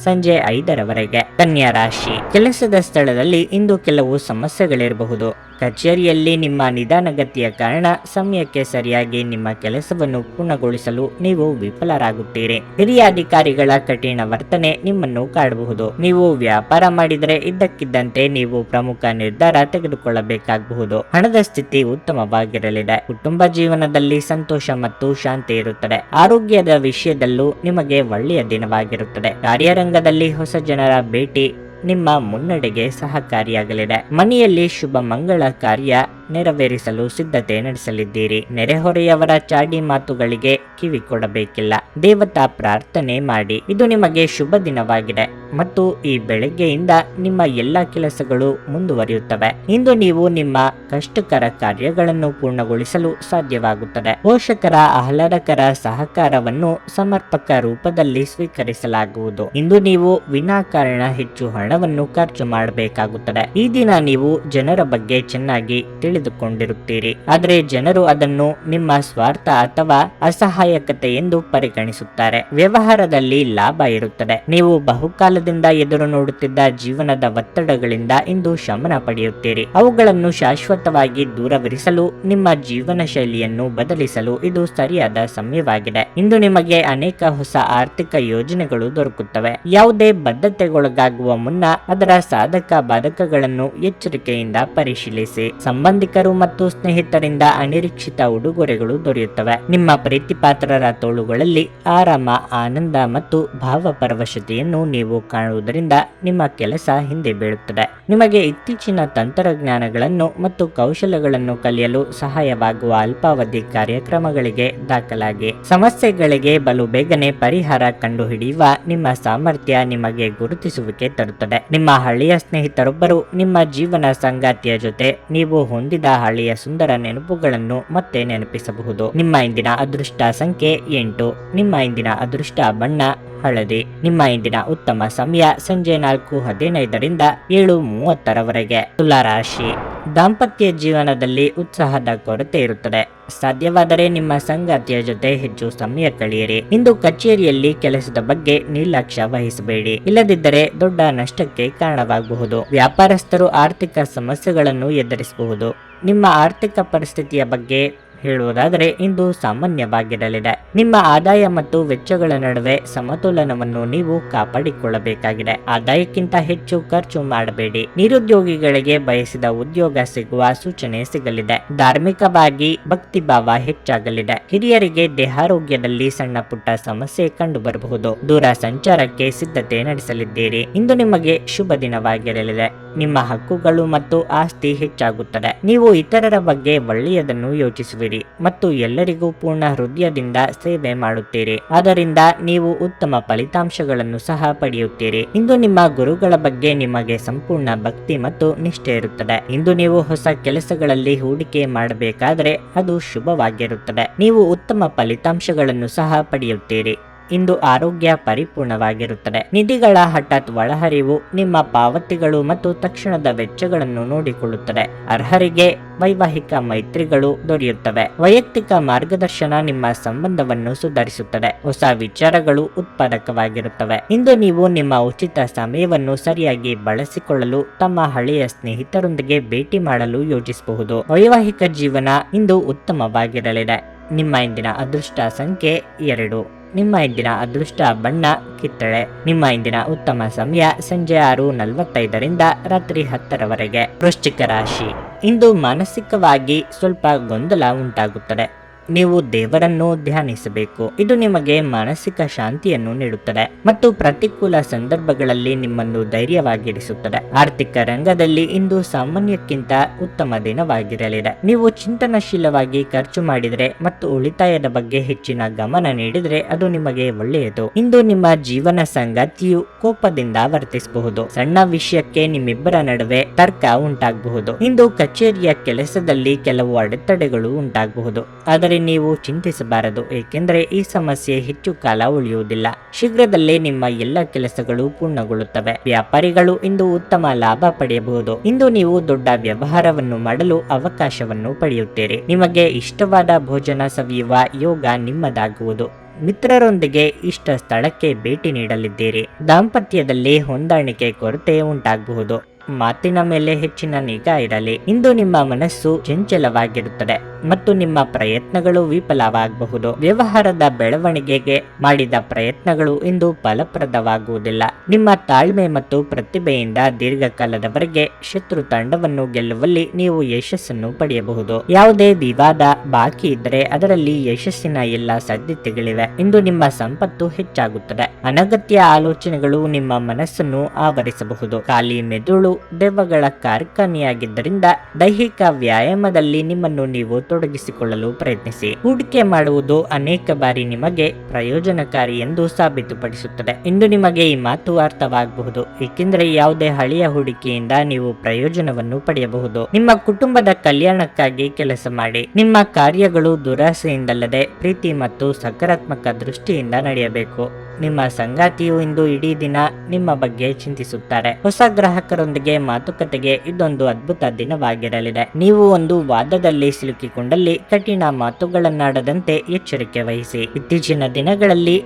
ಸಂಜೆ 5:00 ಕನ್ಯಾ ರಾಶಿ. ಕೆಲಸದ ಸ್ಥಳದಲ್ಲಿ ಇಂದು ಕೆಲವು ಸಮಸ್ಯೆಗಳಿರಬಹುದು. ಕಚೇರಿಯಲ್ಲಿ ನಿಮ್ಮ ನಿಧಾನಗತಿಯ ಕಾರಣ ಸಮಯಕ್ಕೆ ಸರಿಯಾಗಿ ನಿಮ್ಮ ಕೆಲಸವನ್ನು ಪೂರ್ಣಗೊಳಿಸಲು ನೀವು ವಿಫಲರಾಗುತ್ತೀರಿ. ಹಿರಿಯ ಅಧಿಕಾರಿಗಳ ಕಠಿಣ ವರ್ತನೆ ನಿಮ್ಮನ್ನು ಕಾಡಬಹುದು. ನೀವು ವ್ಯಾಪಾರ ಮಾಡಿದರೆ ಇದ್ದಕ್ಕಿದ್ದಂತೆ ನೀವು ಪ್ರಮುಖ ನಿರ್ಧಾರ ತೆಗೆದುಕೊಳ್ಳಬೇಕಾಗಬಹುದು. ಹಣದ ಸ್ಥಿತಿ ಉತ್ತಮವಾಗಿರಲಿದೆ. ಕುಟುಂಬ ಜೀವನದಲ್ಲಿ ಸಂತೋಷ ಮತ್ತು ಶಾಂತಿ ಇರುತ್ತದೆ. ಆರೋಗ್ಯದ ವಿಷಯದಲ್ಲೂ ನಿಮಗೆ ಒಳ್ಳೆಯ ದಿನವಾಗಿರುತ್ತದೆ. ಕಾರ್ಯರಂಗದಲ್ಲಿ ಹೊಸ ಜನರ ಭೇಟಿ ನಿಮ್ಮ ಮುನ್ನಡೆಗೆ ಸಹಕಾರಿಯಾಗಲಿದೆ. ಮನೆಯಲ್ಲಿ ಶುಭ ಮಂಗಳ ಕಾರ್ಯ ನೆರವೇರಿಸಲು ಸಿದ್ಧತೆ ನಡೆಸಲಿದ್ದೀರಿ. ನೆರೆಹೊರೆಯವರ ಚಾಡಿ ಮಾತುಗಳಿಗೆ ಕಿವಿ ಕೊಡಬೇಕಿಲ್ಲ. ದೇವತಾ ಪ್ರಾರ್ಥನೆ ಮಾಡಿ. ಇದು ನಿಮಗೆ ಶುಭ ದಿನವಾಗಿದೆ ಮತ್ತು ಈ ಬೆಳಗ್ಗೆಯಿಂದ ನಿಮ್ಮ ಎಲ್ಲ ಕೆಲಸಗಳು ಮುಂದುವರಿಯುತ್ತವೆ. ಇಂದು ನೀವು ನಿಮ್ಮ ಕಷ್ಟಕರ ಕಾರ್ಯಗಳನ್ನು ಪೂರ್ಣಗೊಳಿಸಲು ಸಾಧ್ಯವಾಗುತ್ತದೆ. ಪೋಷಕರ ಆಹ್ಲಾದಕರ ಸಹಕಾರವನ್ನು ಸಮರ್ಪಕ ರೂಪದಲ್ಲಿ ಸ್ವೀಕರಿಸಲಾಗುವುದು. ಇಂದು ನೀವು ವಿನಾಕಾರಣ ಹೆಚ್ಚು ಹಣವನ್ನು ಖರ್ಚು ಮಾಡಬೇಕಾಗುತ್ತದೆ. ಈ ದಿನ ನೀವು ಜನರ ಬಗ್ಗೆ ಚೆನ್ನಾಗಿ ತಿಳಿದುಕೊಂಡಿರುತ್ತೀರಿ, ಆದರೆ ಜನರು ಅದನ್ನು ನಿಮ್ಮ ಸ್ವಾರ್ಥ ಅಥವಾ ಅಸಹಾಯಕತೆ ಎಂದು ಪರಿಗಣಿಸುತ್ತಾರೆ. ವ್ಯವಹಾರದಲ್ಲಿ ಲಾಭ ಇರುತ್ತದೆ. ನೀವು ಬಹುಕಾಲದಿಂದ ಎದುರು ನೋಡುತ್ತಿದ್ದ ಜೀವನದ ಒತ್ತಡಗಳಿಂದ ಇಂದು ಶಮನ ಪಡೆಯುತ್ತೀರಿ. ಅವುಗಳನ್ನು ಶಾಶ್ವತವಾಗಿ ದೂರವಿರಿಸಲು ನಿಮ್ಮ ಜೀವನ ಶೈಲಿಯನ್ನು ಬದಲಿಸಲು ಇದು ಸರಿಯಾದ ಸಮಯವಾಗಿದೆ. ಇಂದು ನಿಮಗೆ ಅನೇಕ ಹೊಸ ಆರ್ಥಿಕ ಯೋಜನೆಗಳು ದೊರಕುತ್ತವೆ. ಯಾವುದೇ ಬದ್ಧತೆಗೊಳಗಾಗುವ ಮುನ್ನ ಅದರ ಸಾಧಕ ಬಾಧಕಗಳನ್ನು ಎಚ್ಚರಿಕೆಯಿಂದ ಪರಿಶೀಲಿಸಿ. ಸಂಬಂಧಿಕರು ಮತ್ತು ಸ್ನೇಹಿತರಿಂದ ಅನಿರೀಕ್ಷಿತ ಉಡುಗೊರೆಗಳು ದೊರೆಯುತ್ತವೆ. ನಿಮ್ಮ ಪ್ರೀತಿಪಾತ್ರರ ತೋಳುಗಳಲ್ಲಿ ಆರಾಮ, ಆನಂದ ಮತ್ತು ಭಾವಪರವಶತೆಯನ್ನು ನೀವು ಕಾಣುವುದರಿಂದ ನಿಮ್ಮ ಕೆಲಸ ಹಿಂದೆ ಬೀಳುತ್ತದೆ. ನಿಮಗೆ ಇತ್ತೀಚಿನ ತಂತ್ರಜ್ಞಾನಗಳನ್ನು ಮತ್ತು ಕೌಶಲ್ಯಗಳನ್ನು ಕಲಿಯಲು ಸಹಾಯವಾಗುವ ಅಲ್ಪಾವಧಿ ಕಾರ್ಯಕ್ರಮಗಳಿಗೆ ದಾಖಲಾಗಿ. ಸಮಸ್ಯೆಗಳಿಗೆ ಬಲು ಬೇಗನೆ ಪರಿಹಾರ ಕಂಡುಹಿಡಿಯುವ ನಿಮ್ಮ ಸಾಮರ್ಥ್ಯ ನಿಮಗೆ ಗುರುತಿಸುವಿಕೆ ತರುತ್ತದೆ. ನಿಮ್ಮ ಹಳೆಯ ಸ್ನೇಹಿತರೊಬ್ಬರು ನಿಮ್ಮ ಜೀವನ ಸಂಗಾತಿಯ ಜೊತೆ ನೀವು ಹೊಂದಿದ ಹಳೆಯ ಸುಂದರ ನೆನಪುಗಳನ್ನು ಮತ್ತೆ ನೆನಪಿಸಬಹುದು. ನಿಮ್ಮ ಇಂದಿನ ಅದೃಷ್ಟ ಸಂಖ್ಯೆ 8. ನಿಮ್ಮ ಇಂದಿನ ಅದೃಷ್ಟ ಬಣ್ಣ ಹಳದಿ. ನಿಮ್ಮ ಇಂದಿನ ಉತ್ತಮ ಸಮಯ ಸಂಜೆ 4:15ರಿಂದ 7:30ರವರೆಗೆ. ತುಲಾ ರಾಶಿ. ದಾಂಪತ್ಯ ಜೀವನದಲ್ಲಿ ಉತ್ಸಾಹದ ಕೊರತೆ ಇರುತ್ತದೆ. ಸಾಧ್ಯವಾದರೆ ನಿಮ್ಮ ಸಂಗಾತಿಯ ಜೊತೆ ಹೆಚ್ಚು ಸಮಯ ಕಳೆಯಿರಿ. ಇಂದು ಕಚೇರಿಯಲ್ಲಿ ಕೆಲಸದ ಬಗ್ಗೆ ನಿರ್ಲಕ್ಷ್ಯ ವಹಿಸಬೇಡಿ, ಇಲ್ಲದಿದ್ದರೆ ದೊಡ್ಡ ನಷ್ಟಕ್ಕೆ ಕಾರಣವಾಗಬಹುದು. ವ್ಯಾಪಾರಸ್ಥರು ಆರ್ಥಿಕ ಸಮಸ್ಯೆಗಳನ್ನು ಎದುರಿಸಬಹುದು. ನಿಮ್ಮ ಆರ್ಥಿಕ ಪರಿಸ್ಥಿತಿಯ ಬಗ್ಗೆ ಹೇಳುವುದಾದರೆ ಇಂದು ಸಾಮಾನ್ಯವಾಗಿರಲಿದೆ. ನಿಮ್ಮ ಆದಾಯ ಮತ್ತು ವೆಚ್ಚಗಳ ನಡುವೆ ಸಮತೋಲನವನ್ನು ನೀವು ಕಾಪಾಡಿಕೊಳ್ಳಬೇಕಾಗಿದೆ. ಆದಾಯಕ್ಕಿಂತ ಹೆಚ್ಚು ಖರ್ಚು ಮಾಡಬೇಡಿ. ನಿರುದ್ಯೋಗಿಗಳಿಗೆ ಬಯಸಿದ ಉದ್ಯೋಗ ಸಿಗುವ ಸೂಚನೆ ಸಿಗಲಿದೆ. ಧಾರ್ಮಿಕವಾಗಿ ಭಕ್ತಿಭಾವ ಹೆಚ್ಚಾಗಲಿದೆ. ಹಿರಿಯರಿಗೆ ದೇಹಾರೋಗ್ಯದಲ್ಲಿ ಸಣ್ಣ ಪುಟ್ಟ ಸಮಸ್ಯೆ ಕಂಡು ಬರಬಹುದು. ದೂರ ಸಂಚಾರಕ್ಕೆ ಸಿದ್ಧತೆ ನಡೆಸಲಿದ್ದೀರಿ. ಇಂದು ನಿಮಗೆ ಶುಭ ದಿನವಾಗಿರಲಿದೆ. ನಿಮ್ಮ ಹಕ್ಕುಗಳು ಮತ್ತು ಆಸ್ತಿ ಹೆಚ್ಚಾಗುತ್ತದೆ. ನೀವು ಇತರರ ಬಗ್ಗೆ ಒಳ್ಳೆಯದನ್ನು ಯೋಚಿಸುವಿರಿ ಮತ್ತು ಎಲ್ಲರಿಗೂ ಪೂರ್ಣ ಹೃದಯದಿಂದ ಸೇವೆ ಮಾಡುತ್ತೀರಿ. ಆದ್ದರಿಂದ ನೀವು ಉತ್ತಮ ಫಲಿತಾಂಶಗಳನ್ನು ಸಹ ಪಡೆಯುತ್ತೀರಿ. ಇಂದು ನಿಮ್ಮ ಗುರುಗಳ ಬಗ್ಗೆ ನಿಮಗೆ ಸಂಪೂರ್ಣ ಭಕ್ತಿ ಮತ್ತು ನಿಷ್ಠೆ ಇರುತ್ತದೆ. ಇಂದು ನೀವು ಹೊಸ ಕೆಲಸಗಳಲ್ಲಿ ಹೂಡಿಕೆ ಮಾಡಬೇಕಾದರೆ ಅದು ಶುಭವಾಗಿರುತ್ತದೆ. ನೀವು ಉತ್ತಮ ಫಲಿತಾಂಶಗಳನ್ನು ಸಹ ಪಡೆಯುತ್ತೀರಿ. ಇಂದು ಆರೋಗ್ಯ ಪರಿಪೂರ್ಣವಾಗಿರುತ್ತದೆ. ನಿಧಿಗಳ ಹಠಾತ್ ಒಳಹರಿವು ನಿಮ್ಮ ಪಾವತಿಗಳು ಮತ್ತು ತಕ್ಷಣದ ವೆಚ್ಚಗಳನ್ನು ನೋಡಿಕೊಳ್ಳುತ್ತದೆ. ಅರ್ಹರಿಗೆ ವೈವಾಹಿಕ ಮೈತ್ರಿಗಳು ದೊರೆಯುತ್ತವೆ. ವೈಯಕ್ತಿಕ ಮಾರ್ಗದರ್ಶನ ನಿಮ್ಮ ಸಂಬಂಧವನ್ನು ಸುಧಾರಿಸುತ್ತದೆ. ಹೊಸ ವಿಚಾರಗಳು ಉತ್ಪಾದಕವಾಗಿರುತ್ತವೆ. ಇಂದು ನೀವು ನಿಮ್ಮ ಉಚಿತ ಸಮಯವನ್ನು ಸರಿಯಾಗಿ ಬಳಸಿಕೊಳ್ಳಲು ತಮ್ಮ ಹಳೆಯ ಸ್ನೇಹಿತರೊಂದಿಗೆ ಭೇಟಿ ಮಾಡಲು ಯೋಚಿಸಬಹುದು. ವೈವಾಹಿಕ ಜೀವನ ಇಂದು ಉತ್ತಮವಾಗಿರಲಿದೆ. ನಿಮ್ಮ ಇಂದಿನ ಅದೃಷ್ಟ ಸಂಖ್ಯೆ 2. ನಿಮ್ಮ ಇಂದಿನ ಅದೃಷ್ಟ ಬಣ್ಣ ಕಿತ್ತಳೆ. ನಿಮ್ಮ ಇಂದಿನ ಉತ್ತಮ ಸಮಯ ಸಂಜೆ 6:45ರಿಂದ ರಾತ್ರಿ 10ರವರೆಗೆ. ವೃಶ್ಚಿಕ ರಾಶಿ. ಇಂದು ಮಾನಸಿಕವಾಗಿ ಸ್ವಲ್ಪ ಗೊಂದಲ ಉಂಟಾಗುತ್ತದೆ. ನೀವು ದೇವರನ್ನು ಧ್ಯಾನಿಸಬೇಕು. ಇದು ನಿಮಗೆ ಮಾನಸಿಕ ಶಾಂತಿಯನ್ನು ನೀಡುತ್ತದೆ ಮತ್ತು ಪ್ರತಿಕೂಲ ಸಂದರ್ಭಗಳಲ್ಲಿ ನಿಮ್ಮನ್ನು ಧೈರ್ಯವಾಗಿರಿಸುತ್ತದೆ. ಆರ್ಥಿಕ ರಂಗದಲ್ಲಿ ಇಂದು ಸಾಮಾನ್ಯಕ್ಕಿಂತ ಉತ್ತಮ ದಿನವಾಗಿರಲಿದೆ. ನೀವು ಚಿಂತನಶೀಲವಾಗಿ ಖರ್ಚು ಮಾಡಿದರೆ ಮತ್ತು ಉಳಿತಾಯದ ಬಗ್ಗೆ ಹೆಚ್ಚಿನ ಗಮನ ನೀಡಿದರೆ ಅದು ನಿಮಗೆ ಒಳ್ಳೆಯದು. ಇಂದು ನಿಮ್ಮ ಜೀವನ ಸಂಗಾತಿಯು ಕೋಪದಿಂದ ವರ್ತಿಸಬಹುದು. ಸಣ್ಣ ವಿಷಯಕ್ಕೆ ನಿಮ್ಮಿಬ್ಬರ ನಡುವೆ ತರ್ಕ ಉಂಟಾಗಬಹುದು. ಇಂದು ಕಚೇರಿಯ ಕೆಲಸದಲ್ಲಿ ಕೆಲವು ಅಡೆತಡೆಗಳು ಉಂಟಾಗಬಹುದು. ಆದರೆ ನೀವು ಚಿಂತಿಸಬಾರದು, ಏಕೆಂದರೆ ಈ ಸಮಸ್ಯೆ ಹೆಚ್ಚು ಕಾಲ ಉಳಿಯುವುದಿಲ್ಲ. ಶೀಘ್ರದಲ್ಲೇ ನಿಮ್ಮ ಎಲ್ಲ ಕೆಲಸಗಳು ಪೂರ್ಣಗೊಳ್ಳುತ್ತವೆ. ವ್ಯಾಪಾರಿಗಳು ಇಂದು ಉತ್ತಮ ಲಾಭ ಪಡೆಯಬಹುದು. ಇಂದು ನೀವು ದೊಡ್ಡ ವ್ಯವಹಾರವನ್ನು ಮಾಡಲು ಅವಕಾಶವನ್ನು ಪಡೆಯುತ್ತೀರಿ. ನಿಮಗೆ ಇಷ್ಟವಾದ ಭೋಜನ ಸವಿಯುವ ಯೋಗ ನಿಮ್ಮದಾಗುವುದು. ಮಿತ್ರರೊಂದಿಗೆ ಇಷ್ಟ ಸ್ಥಳಕ್ಕೆ ಭೇಟಿ ನೀಡಲಿದ್ದೀರಿ. ದಾಂಪತ್ಯದಲ್ಲಿ ಹೊಂದಾಣಿಕೆ ಕೊರತೆ ಉಂಟಾಗಬಹುದು. ಮಾತಿನ ಮೇಲೆ ಹೆಚ್ಚಿನ ನಿಗಾ ಇರಲಿ. ಇಂದು ನಿಮ್ಮ ಮನಸ್ಸು ಚಂಚಲವಾಗಿರುತ್ತದೆ ಮತ್ತು ನಿಮ್ಮ ಪ್ರಯತ್ನಗಳು ವಿಫಲವಾಗಬಹುದು. ವ್ಯವಹಾರದ ಬೆಳವಣಿಗೆಗೆ ಮಾಡಿದ ಪ್ರಯತ್ನಗಳು ಇಂದು ಫಲಪ್ರದವಾಗುವುದಿಲ್ಲ. ನಿಮ್ಮ ತಾಳ್ಮೆ ಮತ್ತು ಪ್ರತಿಭೆಯಿಂದ ದೀರ್ಘಕಾಲದವರೆಗೆ ಶತ್ರು ತಂಡವನ್ನು ಗೆಲ್ಲುವಲ್ಲಿ ನೀವು ಯಶಸ್ಸನ್ನು ಪಡೆಯಬಹುದು. ಯಾವುದೇ ವಿವಾದ ಬಾಕಿ ಇದ್ದರೆ ಅದರಲ್ಲಿ ಯಶಸ್ಸಿನ ಎಲ್ಲ ಸಾಧ್ಯತೆಗಳಿವೆ. ಇಂದು ನಿಮ್ಮ ಸಂಪತ್ತು ಹೆಚ್ಚಾಗುತ್ತದೆ. ಅನಗತ್ಯ ಆಲೋಚನೆಗಳು ನಿಮ್ಮ ಮನಸ್ಸನ್ನು ಆವರಿಸಬಹುದು. ಖಾಲಿ ಮೆದುಳು ದೆವ್ವಗಳ ಕಾರ್ಖಾನೆಯಾಗಿದ್ದರಿಂದ ದೈಹಿಕ ವ್ಯಾಯಾಮದಲ್ಲಿ ನಿಮ್ಮನ್ನು ನೀವು ತೊಡಗಿಸಿಕೊಳ್ಳಲು ಪ್ರಯತ್ನಿಸಿ. ಹೂಡಿಕೆ ಮಾಡುವುದು ಅನೇಕ ಬಾರಿ ನಿಮಗೆ ಪ್ರಯೋಜನಕಾರಿ ಎಂದು ಸಾಬೀತುಪಡಿಸುತ್ತದೆ. ಇಂದು ನಿಮಗೆ ಈ ಮಾತು ಅರ್ಥವಾಗಬಹುದು, ಏಕೆಂದರೆ ಯಾವುದೇ ಹಳೆಯ ಹೂಡಿಕೆಯಿಂದ ನೀವು ಪ್ರಯೋಜನವನ್ನು ಪಡೆಯಬಹುದು. ನಿಮ್ಮ ಕುಟುಂಬದ ಕಲ್ಯಾಣಕ್ಕಾಗಿ ಕೆಲಸ ಮಾಡಿ. ನಿಮ್ಮ ಕಾರ್ಯಗಳು ದುರಾಸೆಯಿಂದಲ್ಲದೆ ಪ್ರೀತಿ ಮತ್ತು ಸಕಾರಾತ್ಮಕ ದೃಷ್ಟಿಯಿಂದ ನಡೆಯಬೇಕು. ನಿಮ್ಮ ಸಂಗಾತಿಯು ಇಂದು ಇಡೀ ದಿನ ನಿಮ್ಮ ಬಗ್ಗೆ ಚಿಂತಿಸುತ್ತಾರೆ. ಹೊಸ ಗ್ರಾಹಕರೊಂದಿಗೆ ಮಾತುಕತೆಗೆ ಇದೊಂದು ಅದ್ಭುತ ದಿನವಾಗಿರಲಿದೆ. ನೀವು ಒಂದು ವಾದದಲ್ಲಿ ಸಿಲುಕಿಕೊಂಡಲ್ಲಿ ಕಠಿಣ ಮಾತುಗಳನ್ನಾಡದಂತೆ ಎಚ್ಚರಿಕೆ ವಹಿಸಿ. ಇತ್ತೀಚಿನ ದಿನಗಳಲ್ಲಿ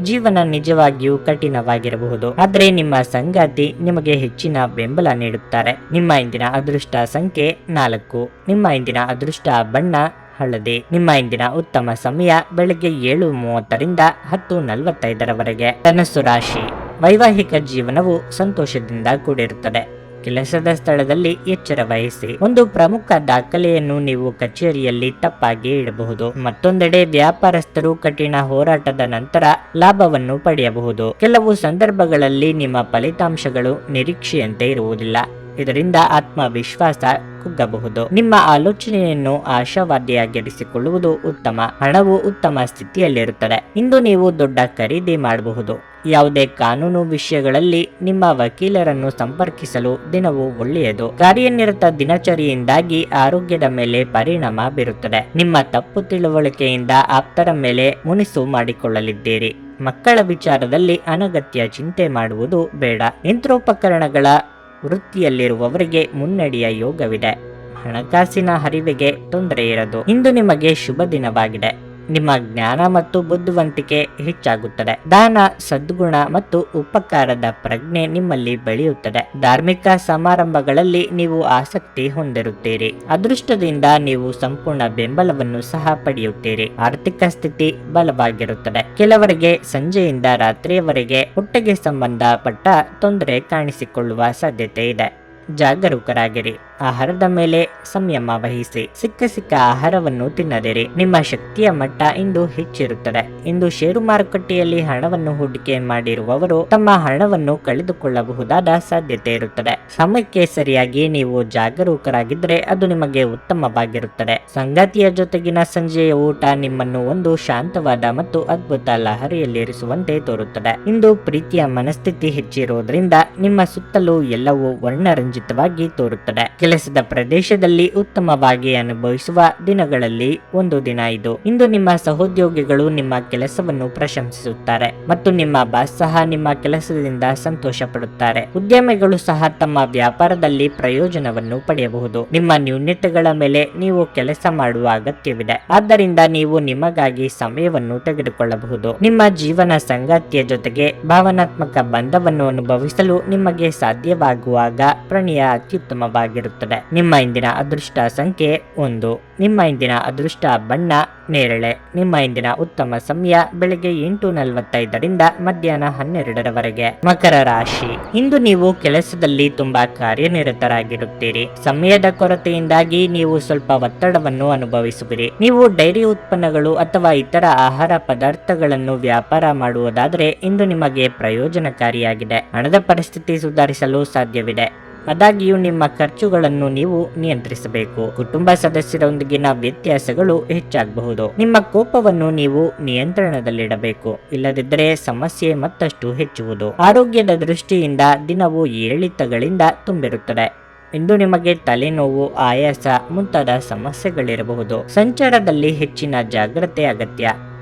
ಜೀವನ ನಿಜವಾಗಿಯೂ ಕಠಿಣವಾಗಿರಬಹುದು, ಆದರೆ ನಿಮ್ಮ ಸಂಗಾತಿ ನಿಮಗೆ ಹೆಚ್ಚಿನ ಬೆಂಬಲ ನೀಡುತ್ತಾರೆ. ನಿಮ್ಮ ಇಂದಿನ ಅದೃಷ್ಟ ಸಂಖ್ಯೆ 4. ನಿಮ್ಮ ಇಂದಿನ ಅದೃಷ್ಟ ಬಣ್ಣ ಹಳದಿ. ನಿಮ್ಮ ಇಂದಿನ ಉತ್ತಮ ಸಮಯ ಬೆಳಗ್ಗೆ 7:30ರಿಂದ 10:45ರವರೆಗೆ. ಧನಸ್ಸು ರಾಶಿ. ವೈವಾಹಿಕ ಜೀವನವು ಸಂತೋಷದಿಂದ ಕೂಡಿರುತ್ತದೆ. ಕೆಲಸದ ಸ್ಥಳದಲ್ಲಿ ಎಚ್ಚರ ವಹಿಸಿ. ಒಂದು ಪ್ರಮುಖ ದಾಖಲೆಯನ್ನು ನೀವು ಕಚೇರಿಯಲ್ಲಿ ತಪ್ಪಾಗಿ ಇಡಬಹುದು. ಮತ್ತೊಂದೆಡೆ ವ್ಯಾಪಾರಸ್ಥರು ಕಠಿಣ ಹೋರಾಟದ ನಂತರ ಲಾಭವನ್ನು ಪಡೆಯಬಹುದು. ಕೆಲವು ಸಂದರ್ಭಗಳಲ್ಲಿ ನಿಮ್ಮ ಫಲಿತಾಂಶಗಳು ನಿರೀಕ್ಷೆಯಂತೆ ಇರುವುದಿಲ್ಲ. ಇದರಿಂದ ಆತ್ಮವಿಶ್ವಾಸ ಕುಗ್ಗಬಹುದು. ನಿಮ್ಮ ಆಲೋಚನೆಯನ್ನು ಆಶಾವಾದಿಯಾಗಿರಿಸಿಕೊಳ್ಳುವುದು ಉತ್ತಮ. ಹಣವು ಉತ್ತಮ ಸ್ಥಿತಿಯಲ್ಲಿರುತ್ತದೆ. ಇಂದು ನೀವು ದೊಡ್ಡ ಖರೀದಿ ಮಾಡಬಹುದು. ಯಾವುದೇ ಕಾನೂನು ವಿಷಯಗಳಲ್ಲಿ ನಿಮ್ಮ ವಕೀಲರನ್ನು ಸಂಪರ್ಕಿಸಲು ದಿನವು ಒಳ್ಳೆಯದು. ಕಾರ್ಯನಿರತ ದಿನಚರಿಯಿಂದಾಗಿ ಆರೋಗ್ಯದ ಮೇಲೆ ಪರಿಣಾಮ ಬೀರುತ್ತದೆ. ನಿಮ್ಮ ತಪ್ಪು ತಿಳುವಳಿಕೆಯಿಂದ ಆಪ್ತರ ಮೇಲೆ ಮುನಿಸು ಮಾಡಿಕೊಳ್ಳಲಿದ್ದೀರಿ. ಮಕ್ಕಳ ವಿಚಾರದಲ್ಲಿ ಅನಗತ್ಯ ಚಿಂತೆ ಮಾಡುವುದು ಬೇಡ. ಯಂತ್ರೋಪಕರಣಗಳ ವೃತ್ತಿಯಲ್ಲಿರುವವರಿಗೆ ಮುನ್ನಡೆಯ ಯೋಗವಿದೆ. ಹಣಕಾಸಿನ ಹರಿವಿಗೆ ತೊಂದರೆ ಇರದು. ಇಂದು ನಿಮಗೆ ಶುಭ ದಿನವಾಗಿದೆ. ನಿಮ್ಮ ಜ್ಞಾನ ಮತ್ತು ಬುದ್ಧಿವಂತಿಕೆ ಹೆಚ್ಚಾಗುತ್ತದೆ. ದಾನ, ಸದ್ಗುಣ ಮತ್ತು ಉಪಕಾರದ ಪ್ರಜ್ಞೆ ನಿಮ್ಮಲ್ಲಿ ಬೆಳೆಯುತ್ತದೆ. ಧಾರ್ಮಿಕ ಸಮಾರಂಭಗಳಲ್ಲಿ ನೀವು ಆಸಕ್ತಿ ಹೊಂದಿರುತ್ತೀರಿ. ಅದೃಷ್ಟದಿಂದ ನೀವು ಸಂಪೂರ್ಣ ಬೆಂಬಲವನ್ನು ಸಹ ಪಡೆಯುತ್ತೀರಿ. ಆರ್ಥಿಕ ಸ್ಥಿತಿ ಬಲವಾಗಿರುತ್ತದೆ. ಕೆಲವರಿಗೆ ಸಂಜೆಯಿಂದ ರಾತ್ರಿಯವರೆಗೆ ಹೊಟ್ಟೆಗೆ ಸಂಬಂಧಪಟ್ಟ ತೊಂದರೆ ಕಾಣಿಸಿಕೊಳ್ಳುವ ಸಾಧ್ಯತೆ ಇದೆ. ಜಾಗರೂಕರಾಗಿರಿ. ಆಹಾರದ ಮೇಲೆ ಸಂಯಮ ವಹಿಸಿ. ಸಿಕ್ಕ ಆಹಾರವನ್ನು ತಿನ್ನದಿರಿ. ನಿಮ್ಮ ಶಕ್ತಿಯ ಮಟ್ಟ ಇಂದು ಹೆಚ್ಚಿರುತ್ತದೆ. ಇಂದು ಷೇರು ಮಾರುಕಟ್ಟೆಯಲ್ಲಿ ಹಣವನ್ನು ಹೂಡಿಕೆ ಮಾಡಿರುವವರು ತಮ್ಮ ಹಣವನ್ನು ಕಳೆದುಕೊಳ್ಳಬಹುದಾದ ಸಾಧ್ಯತೆ ಇರುತ್ತದೆ. ಸಮಯಕ್ಕೆ ಸರಿಯಾಗಿ ನೀವು ಜಾಗರೂಕರಾಗಿದ್ದರೆ ಅದು ನಿಮಗೆ ಉತ್ತಮವಾಗಿರುತ್ತದೆ. ಸಂಗಾತಿಯ ಜೊತೆಗಿನ ಸಂಜೆಯ ಊಟ ನಿಮ್ಮನ್ನು ಒಂದು ಶಾಂತವಾದ ಮತ್ತು ಅದ್ಭುತ ಲಹರಿಯಲ್ಲಿರಿಸುವಂತೆ ತೋರುತ್ತದೆ. ಇಂದು ಪ್ರೀತಿಯ ಮನಸ್ಥಿತಿ ಹೆಚ್ಚಿರುವುದರಿಂದ ನಿಮ್ಮ ಸುತ್ತಲೂ ಎಲ್ಲವೂ ವರ್ಣರಂಜಿತವಾಗಿ ತೋರುತ್ತದೆ. ಕೆಲಸದ ಪ್ರದೇಶದಲ್ಲಿ ಉತ್ತಮವಾಗಿ ಅನುಭವಿಸುವ ದಿನಗಳಲ್ಲಿ ಒಂದು ದಿನ ಇದು. ಇಂದು ನಿಮ್ಮ ಸಹೋದ್ಯೋಗಿಗಳು ನಿಮ್ಮ ಕೆಲಸವನ್ನು ಪ್ರಶಂಸಿಸುತ್ತಾರೆ ಮತ್ತು ನಿಮ್ಮ ಬಾಸ್ ಸಹ ನಿಮ್ಮ ಕೆಲಸದಿಂದ ಸಂತೋಷ ಪಡುತ್ತಾರೆ. ಉದ್ಯಮಿಗಳು ಸಹ ತಮ್ಮ ವ್ಯಾಪಾರದಲ್ಲಿ ಪ್ರಯೋಜನವನ್ನು ಪಡೆಯಬಹುದು. ನಿಮ್ಮ ನ್ಯೂನತೆಗಳ ಮೇಲೆ ನೀವು ಕೆಲಸ ಮಾಡುವ ಅಗತ್ಯವಿದೆ. ಆದ್ದರಿಂದ ನೀವು ನಿಮಗಾಗಿ ಸಮಯವನ್ನು ತೆಗೆದುಕೊಳ್ಳಬಹುದು. ನಿಮ್ಮ ಜೀವನ ಸಂಗಾತಿಯ ಜೊತೆಗೆ ಭಾವನಾತ್ಮಕ ಬಂಧವನ್ನು ಅನುಭವಿಸಲು ನಿಮಗೆ ಸಾಧ್ಯವಾಗುವಾಗ ಪ್ರಣಯ ಅತ್ಯುತ್ತಮವಾಗಿರುತ್ತದೆ. ನಿಮ್ಮ ಇಂದಿನ ಅದೃಷ್ಟ ಸಂಖ್ಯೆ 1. ನಿಮ್ಮ ಇಂದಿನ ಅದೃಷ್ಟ ಬಣ್ಣ ನೇರಳೆ. ನಿಮ್ಮ ಇಂದಿನ ಉತ್ತಮ ಸಮಯ ಬೆಳಗ್ಗೆ 8:45 ಮಧ್ಯಾಹ್ನ 12 ಮಕರ ರಾಶಿ. ಇಂದು ನೀವು ಕೆಲಸದಲ್ಲಿ ತುಂಬಾ ಕಾರ್ಯನಿರತರಾಗಿರುತ್ತೀರಿ. ಸಮಯದ ಕೊರತೆಯಿಂದಾಗಿ ನೀವು ಸ್ವಲ್ಪ ಒತ್ತಡವನ್ನು ಅನುಭವಿಸುವಿರಿ. ನೀವು ಡೈರಿ ಉತ್ಪನ್ನಗಳು ಅಥವಾ ಇತರ ಆಹಾರ ಪದಾರ್ಥಗಳನ್ನು ವ್ಯಾಪಾರ ಮಾಡುವುದಾದರೆ ಇಂದು ನಿಮಗೆ ಪ್ರಯೋಜನಕಾರಿಯಾಗಿದೆ. ಹಣದ ಪರಿಸ್ಥಿತಿ ಸುಧಾರಿಸಲು ಸಾಧ್ಯವಿದೆ. ಆದಾಗ್ಯೂ ನಿಮ್ಮ ಖರ್ಚುಗಳನ್ನು ನೀವು ನಿಯಂತ್ರಿಸಬೇಕು. ಕುಟುಂಬ ಸದಸ್ಯರೊಂದಿಗಿನ ವ್ಯತ್ಯಾಸಗಳು ಹೆಚ್ಚಾಗಬಹುದು. ನಿಮ್ಮ ಕೋಪವನ್ನು ನೀವು ನಿಯಂತ್ರಣದಲ್ಲಿಡಬೇಕು. ಇಲ್ಲದಿದ್ದರೆ ಸಮಸ್ಯೆ ಮತ್ತಷ್ಟು ಹೆಚ್ಚುವುದು. ಆರೋಗ್ಯದ ದೃಷ್ಟಿಯಿಂದ ದಿನವು ಏರಿಳಿತಗಳಿಂದ ತುಂಬಿರುತ್ತದೆ. ಇಂದು ನಿಮಗೆ ತಲೆನೋವು, ಆಯಾಸ ಮುಂತಾದ ಸಮಸ್ಯೆಗಳಿರಬಹುದು. ಸಂಚಾರದಲ್ಲಿ ಹೆಚ್ಚಿನ ಜಾಗ್ರತೆ ಅಗತ್ಯ.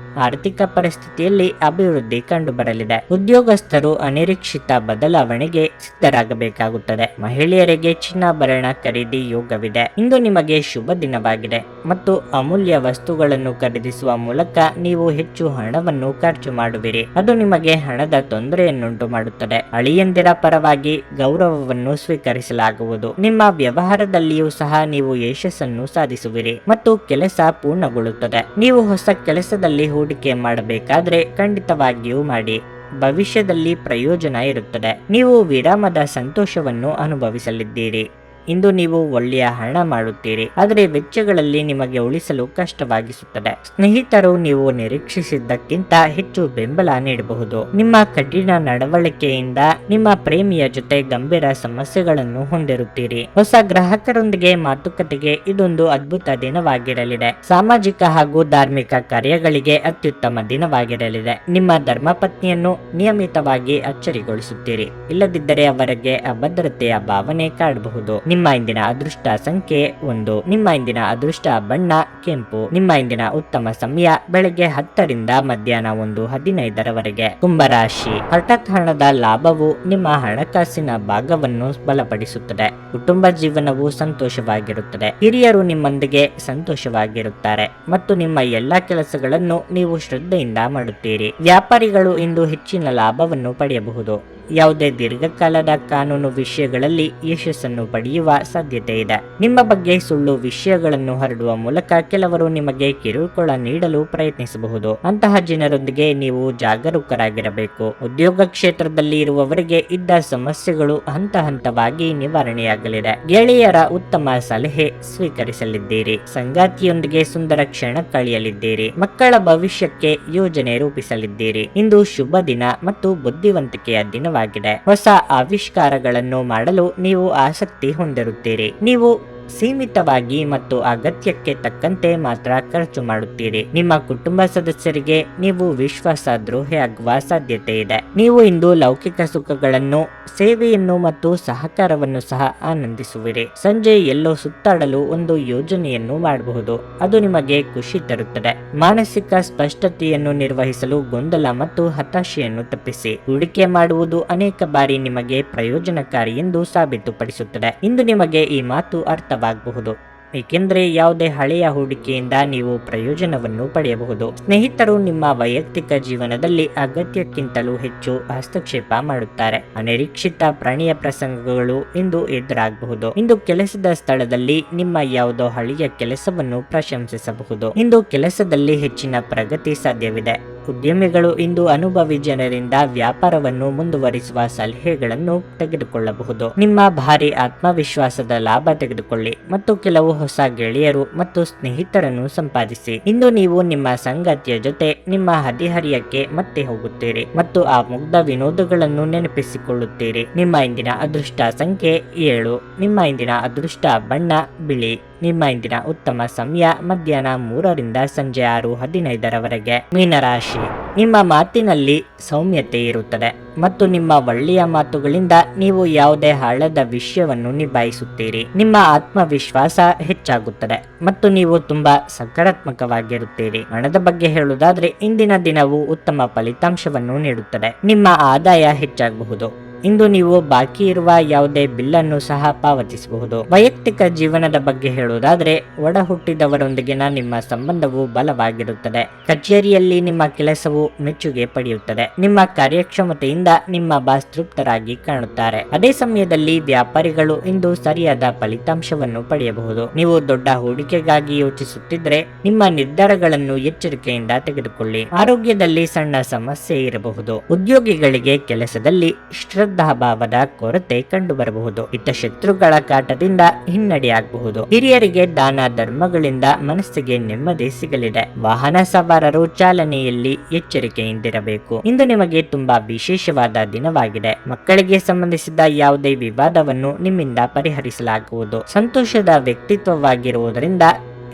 ಆರ್ಥಿಕ ಪರಿಸ್ಥಿತಿಯಲ್ಲಿ ಅಭಿವೃದ್ಧಿ ಕಂಡುಬರಲಿದೆ. ಉದ್ಯೋಗಸ್ಥರು ಅನಿರೀಕ್ಷಿತ ಬದಲಾವಣೆಗೆ ಸಿದ್ಧರಾಗಬೇಕಾಗುತ್ತದೆ. ಮಹಿಳೆಯರಿಗೆ ಚಿನ್ನಾಭರಣ ಖರೀದಿ ಯೋಗವಿದೆ. ಇಂದು ನಿಮಗೆ ಶುಭ ದಿನವಾಗಿದೆ ಮತ್ತು ಅಮೂಲ್ಯ ವಸ್ತುಗಳನ್ನು ಖರೀದಿಸುವ ಮೂಲಕ ನೀವು ಹೆಚ್ಚು ಹಣವನ್ನು ಖರ್ಚು ಮಾಡುವಿರಿ. ಅದು ನಿಮಗೆ ಹಣದ ತೊಂದರೆಯನ್ನುಂಟು ಮಾಡುತ್ತದೆ. ಅಳಿಯಂದಿರ ಪರವಾಗಿ ಗೌರವವನ್ನು ಸ್ವೀಕರಿಸಲಾಗುವುದು. ನಿಮ್ಮ ವ್ಯವಹಾರದಲ್ಲಿಯೂ ಸಹ ನೀವು ಯಶಸ್ಸನ್ನು ಸಾಧಿಸುವಿರಿ ಮತ್ತು ಕೆಲಸ ಪೂರ್ಣಗೊಳ್ಳುತ್ತದೆ. ನೀವು ಹೊಸ ಕೆಲಸದಲ್ಲಿ ಹೂಡಿಕೆ ಮಾಡಬೇಕಾದ್ರೆ ಖಂಡಿತವಾಗಿಯೂ ಮಾಡಿ. ಭವಿಷ್ಯದಲ್ಲಿ ಪ್ರಯೋಜನ ಇರುತ್ತದೆ. ನೀವು ವಿರಾಮದ ಸಂತೋಷವನ್ನು ಅನುಭವಿಸಲಿದ್ದೀರಿ. ಇಂದು ನೀವು ಒಳ್ಳೆಯ ಹಣ ಮಾಡುತ್ತೀರಿ, ಆದರೆ ವೆಚ್ಚಗಳಲ್ಲಿ ನಿಮಗೆ ಉಳಿಸಲು ಕಷ್ಟವಾಗಿಸುತ್ತದೆ. ಸ್ನೇಹಿತರು ನೀವು ನಿರೀಕ್ಷಿಸಿದ್ದಕ್ಕಿಂತ ಹೆಚ್ಚು ಬೆಂಬಲ ನೀಡಬಹುದು. ನಿಮ್ಮ ಕಠಿಣ ನಡವಳಿಕೆಯಿಂದ ನಿಮ್ಮ ಪ್ರೇಮಿಯ ಜೊತೆ ಗಂಭೀರ ಸಮಸ್ಯೆಗಳನ್ನು ಹೊಂದಿರುತ್ತೀರಿ. ಹೊಸ ಗ್ರಾಹಕರೊಂದಿಗೆ ಮಾತುಕತೆಗೆ ಇದೊಂದು ಅದ್ಭುತ ದಿನವಾಗಿರಲಿದೆ. ಸಾಮಾಜಿಕ ಹಾಗೂ ಧಾರ್ಮಿಕ ಕಾರ್ಯಗಳಿಗೆ ಅತ್ಯುತ್ತಮ ದಿನವಾಗಿರಲಿದೆ. ನಿಮ್ಮ ಧರ್ಮಪತ್ನಿಯನ್ನು ನಿಯಮಿತವಾಗಿ ಅಚ್ಚರಿಗೊಳಿಸುತ್ತೀರಿ. ಇಲ್ಲದಿದ್ದರೆ ಅವರಿಗೆ ಅಭದ್ರತೆಯ ಭಾವನೆ ಕಾಡಬಹುದು. ನಿಮ್ಮ ಇಂದಿನ ಅದೃಷ್ಟ ಸಂಖ್ಯೆ 1. ನಿಮ್ಮ ಇಂದಿನ ಅದೃಷ್ಟ ಬಣ್ಣ ಕೆಂಪು. ನಿಮ್ಮ ಇಂದಿನ ಉತ್ತಮ ಸಮಯ ಬೆಳಗ್ಗೆ 10 ಮಧ್ಯಾಹ್ನ 1:15 ಕುಂಭರಾಶಿ. ಹಠಾತ್ ಹಣದ ಲಾಭವು ನಿಮ್ಮ ಹಣಕಾಸಿನ ಭಾಗವನ್ನು ಬಲಪಡಿಸುತ್ತದೆ. ಕುಟುಂಬ ಜೀವನವು ಸಂತೋಷವಾಗಿರುತ್ತದೆ. ಹಿರಿಯರು ನಿಮ್ಮೊಂದಿಗೆ ಸಂತೋಷವಾಗಿರುತ್ತಾರೆ ಮತ್ತು ನಿಮ್ಮ ಎಲ್ಲಾ ಕೆಲಸಗಳನ್ನು ನೀವು ಶ್ರದ್ಧೆಯಿಂದ ಮಾಡುತ್ತೀರಿ. ವ್ಯಾಪಾರಿಗಳು ಇಂದು ಹೆಚ್ಚಿನ ಲಾಭವನ್ನು ಪಡೆಯಬಹುದು. ಯಾವುದೇ ದೀರ್ಘಕಾಲದ ಕಾನೂನು ವಿಷಯಗಳಲ್ಲಿ ಯಶಸ್ಸನ್ನು ಪಡೆಯುವ ಸಾಧ್ಯತೆ ಇದೆ. ನಿಮ್ಮ ಬಗ್ಗೆ ಸುಳ್ಳು ವಿಷಯಗಳನ್ನು ಹರಡುವ ಮೂಲಕ ಕೆಲವರು ನಿಮಗೆ ಕಿರುಕುಳ ನೀಡಲು ಪ್ರಯತ್ನಿಸಬಹುದು. ಅಂತಹ ಜನರೊಂದಿಗೆ ನೀವು ಜಾಗರೂಕರಾಗಿರಬೇಕು. ಉದ್ಯೋಗ ಕ್ಷೇತ್ರದಲ್ಲಿ ಇರುವವರಿಗೆ ಇದ್ದ ಸಮಸ್ಯೆಗಳು ಹಂತ ಹಂತವಾಗಿ ನಿವಾರಣೆಯಾಗಲಿದೆ. ಗೆಳೆಯರ ಉತ್ತಮ ಸಲಹೆ ಸ್ವೀಕರಿಸಲಿದ್ದೀರಿ. ಸಂಗಾತಿಯೊಂದಿಗೆ ಸುಂದರ ಕ್ಷಣ ಕಳೆಯಲಿದ್ದೀರಿ. ಮಕ್ಕಳ ಭವಿಷ್ಯಕ್ಕೆ ಯೋಜನೆ ರೂಪಿಸಲಿದ್ದೀರಿ. ಇಂದು ಶುಭ ದಿನ ಮತ್ತು ಬುದ್ಧಿವಂತಿಕೆಯ ದಿನವಾಗಿದೆ. ಹೊಸ ಆವಿಷ್ಕಾರಗಳನ್ನು ಮಾಡಲು ನೀವು ಆಸಕ್ತಿ ಹೊಂದಿರುತ್ತೀರಿ. ನೀವು ಸೀಮಿತವಾಗಿ ಮತ್ತು ಅಗತ್ಯಕ್ಕೆ ತಕ್ಕಂತೆ ಮಾತ್ರ ಖರ್ಚು ಮಾಡುತ್ತೀರಿ. ನಿಮ್ಮ ಕುಟುಂಬ ಸದಸ್ಯರಿಗೆ ನೀವು ವಿಶ್ವಾಸ ದ್ರೋಹಿಯಾಗುವ ಸಾಧ್ಯತೆ ಇದೆ. ನೀವು ಇಂದು ಲೌಕಿಕ ಸುಖಗಳನ್ನು, ಸೇವೆಯನ್ನು ಮತ್ತು ಸಹಕಾರವನ್ನು ಸಹ ಆನಂದಿಸುವಿರಿ. ಸಂಜೆ ಎಲ್ಲೋ ಸುತ್ತಾಡಲು ಒಂದು ಯೋಜನೆಯನ್ನು ಮಾಡಬಹುದು. ಅದು ನಿಮಗೆ ಖುಷಿ ತರುತ್ತದೆ. ಮಾನಸಿಕ ಸ್ಪಷ್ಟತೆಯನ್ನು ನಿರ್ವಹಿಸಲು ಗೊಂದಲ ಮತ್ತು ಹತಾಶೆಯನ್ನು ತಪ್ಪಿಸಿ. ಹೂಡಿಕೆ ಮಾಡುವುದು ಅನೇಕ ಬಾರಿ ನಿಮಗೆ ಪ್ರಯೋಜನಕಾರಿ ಎಂದು ಸಾಬೀತುಪಡಿಸುತ್ತದೆ. ಇಂದು ನಿಮಗೆ ಈ ಮಾತು ಅರ್ಥವಾಗಬಹುದು, ಏಕೆಂದರೆ ಯಾವುದೇ ಹಳೆಯ ಹೂಡಿಕೆಯಿಂದ ನೀವು ಪ್ರಯೋಜನವನ್ನು ಪಡೆಯಬಹುದು. ಸ್ನೇಹಿತರು ನಿಮ್ಮ ವೈಯಕ್ತಿಕ ಜೀವನದಲ್ಲಿ ಅಗತ್ಯಕ್ಕಿಂತಲೂ ಹೆಚ್ಚು ಹಸ್ತಕ್ಷೇಪ ಮಾಡುತ್ತಾರೆ. ಅನಿರೀಕ್ಷಿತ ಪ್ರಾಣಿಯ ಪ್ರಸಂಗಗಳು ಇಂದು ಎದುರಾಗಬಹುದು. ಇಂದು ಕೆಲಸದ ಸ್ಥಳದಲ್ಲಿ ನಿಮ್ಮ ಯಾವುದೋ ಹಳೆಯ ಕೆಲಸವನ್ನು ಪ್ರಶಂಸಿಸಬಹುದು. ಇಂದು ಕೆಲಸದಲ್ಲಿ ಹೆಚ್ಚಿನ ಪ್ರಗತಿ ಸಾಧ್ಯವಿದೆ. ಉದ್ಯಮಿಗಳು ಇಂದು ಅನುಭವಿ ಜನರಿಂದ ವ್ಯಾಪಾರವನ್ನು ಮುಂದುವರಿಸುವ ಸಲಹೆಗಳನ್ನು ತೆಗೆದುಕೊಳ್ಳಬಹುದು. ನಿಮ್ಮ ಭಾರಿ ಆತ್ಮವಿಶ್ವಾಸದ ಲಾಭ ತೆಗೆದುಕೊಳ್ಳಿ ಮತ್ತು ಕೆಲವು ಹೊಸ ಗೆಳೆಯರು ಮತ್ತು ಸ್ನೇಹಿತರನ್ನು ಸಂಪಾದಿಸಿ. ಇಂದು ನೀವು ನಿಮ್ಮ ಸಂಗಾತಿಯ ಜೊತೆ ನಿಮ್ಮ ಹದಿಹರಿಯಕ್ಕೆ ಮತ್ತೆ ಹೋಗುತ್ತೀರಿ ಮತ್ತು ಆ ಮುಗ್ಧ ವಿನೋದಗಳನ್ನು ನೆನಪಿಸಿಕೊಳ್ಳುತ್ತೀರಿ. ನಿಮ್ಮ ಇಂದಿನ ಅದೃಷ್ಟ ಸಂಖ್ಯೆ 7. ನಿಮ್ಮ ಇಂದಿನ ಅದೃಷ್ಟ ಬಣ್ಣ ಬಿಳಿ. ನಿಮ್ಮ ಇಂದಿನ ಉತ್ತಮ ಸಮಯ ಮಧ್ಯಾಹ್ನ 3ರಿಂದ ಸಂಜೆ 6:15ರವರೆಗೆ. ಮೀನರಾಶಿ, ನಿಮ್ಮ ಮಾತಿನಲ್ಲಿ ಸೌಮ್ಯತೆ ಇರುತ್ತದೆ ಮತ್ತು ನಿಮ್ಮ ಒಳ್ಳೆಯ ಮಾತುಗಳಿಂದ ನೀವು ಯಾವುದೇ ಆಳದ ವಿಷಯವನ್ನು ನಿಭಾಯಿಸುತ್ತೀರಿ. ನಿಮ್ಮ ಆತ್ಮವಿಶ್ವಾಸ ಹೆಚ್ಚಾಗುತ್ತದೆ ಮತ್ತು ನೀವು ತುಂಬಾ ಸಕಾರಾತ್ಮಕವಾಗಿರುತ್ತೀರಿ. ಹಣದ ಬಗ್ಗೆ ಹೇಳುವುದಾದ್ರೆ ಇಂದಿನ ದಿನವು ಉತ್ತಮ ಫಲಿತಾಂಶವನ್ನು ನೀಡುತ್ತದೆ. ನಿಮ್ಮ ಆದಾಯ ಹೆಚ್ಚಾಗಬಹುದು. ಇಂದು ನೀವು ಬಾಕಿ ಇರುವ ಯಾವುದೇ ಬಿಲ್ಲನ್ನು ಸಹ ಪಾವತಿಸಬಹುದು. ವೈಯಕ್ತಿಕ ಜೀವನದ ಬಗ್ಗೆ ಹೇಳುವುದಾದ್ರೆ ಒಡ ಹುಟ್ಟಿದವರೊಂದಿಗಿನ ನಿಮ್ಮ ಸಂಬಂಧವು ಬಲವಾಗಿರುತ್ತದೆ. ಕಚೇರಿಯಲ್ಲಿ ನಿಮ್ಮ ಕೆಲಸವು ಮೆಚ್ಚುಗೆ ಪಡೆಯುತ್ತದೆ. ನಿಮ್ಮ ಕಾರ್ಯಕ್ಷಮತೆಯಿಂದ ನಿಮ್ಮ ಬಾಸ್ ತೃಪ್ತರಾಗಿ ಕಾಣುತ್ತಾರೆ. ಅದೇ ಸಮಯದಲ್ಲಿ ವ್ಯಾಪಾರಿಗಳು ಇಂದು ಸರಿಯಾದ ಫಲಿತಾಂಶವನ್ನು ಪಡೆಯಬಹುದು. ನೀವು ದೊಡ್ಡ ಹೂಡಿಕೆಗಾಗಿ ಯೋಚಿಸುತ್ತಿದ್ರೆ ನಿಮ್ಮ ನಿರ್ಧಾರಗಳನ್ನು ಎಚ್ಚರಿಕೆಯಿಂದ ತೆಗೆದುಕೊಳ್ಳಿ. ಆರೋಗ್ಯದಲ್ಲಿ ಸಣ್ಣ ಸಮಸ್ಯೆ ಇರಬಹುದು. ಉದ್ಯೋಗಿಗಳಿಗೆ ಕೆಲಸದಲ್ಲಿ ಶ್ರದ್ಧಾಭಾವದ ಕೊರತೆ ಕಂಡುಬರಬಹುದು. ಹಿತಶತ್ರುಗಳ ಕಾಟದಿಂದ ಹಿನ್ನಡೆಯಾಗಬಹುದು. ಹಿರಿಯರಿಗೆ ದಾನ ಧರ್ಮಗಳಿಂದ ಮನಸ್ಸಿಗೆ ನೆಮ್ಮದಿ ಸಿಗಲಿದೆ. ವಾಹನ ಸವಾರರು ಚಾಲನೆಯಲ್ಲಿ ಎಚ್ಚರಿಕೆಯಿಂದಿರಬೇಕು. ಇಂದು ನಿಮಗೆ ತುಂಬಾ ವಿಶೇಷವಾದ ದಿನವಾಗಿದೆ. ಮಕ್ಕಳಿಗೆ ಸಂಬಂಧಿಸಿದ ಯಾವುದೇ ವಿವಾದವನ್ನು ನಿಮ್ಮಿಂದ ಪರಿಹರಿಸಲಾಗುವುದು. ಸಂತೋಷದ ವ್ಯಕ್ತಿತ್ವವಾಗಿರುವುದರಿಂದ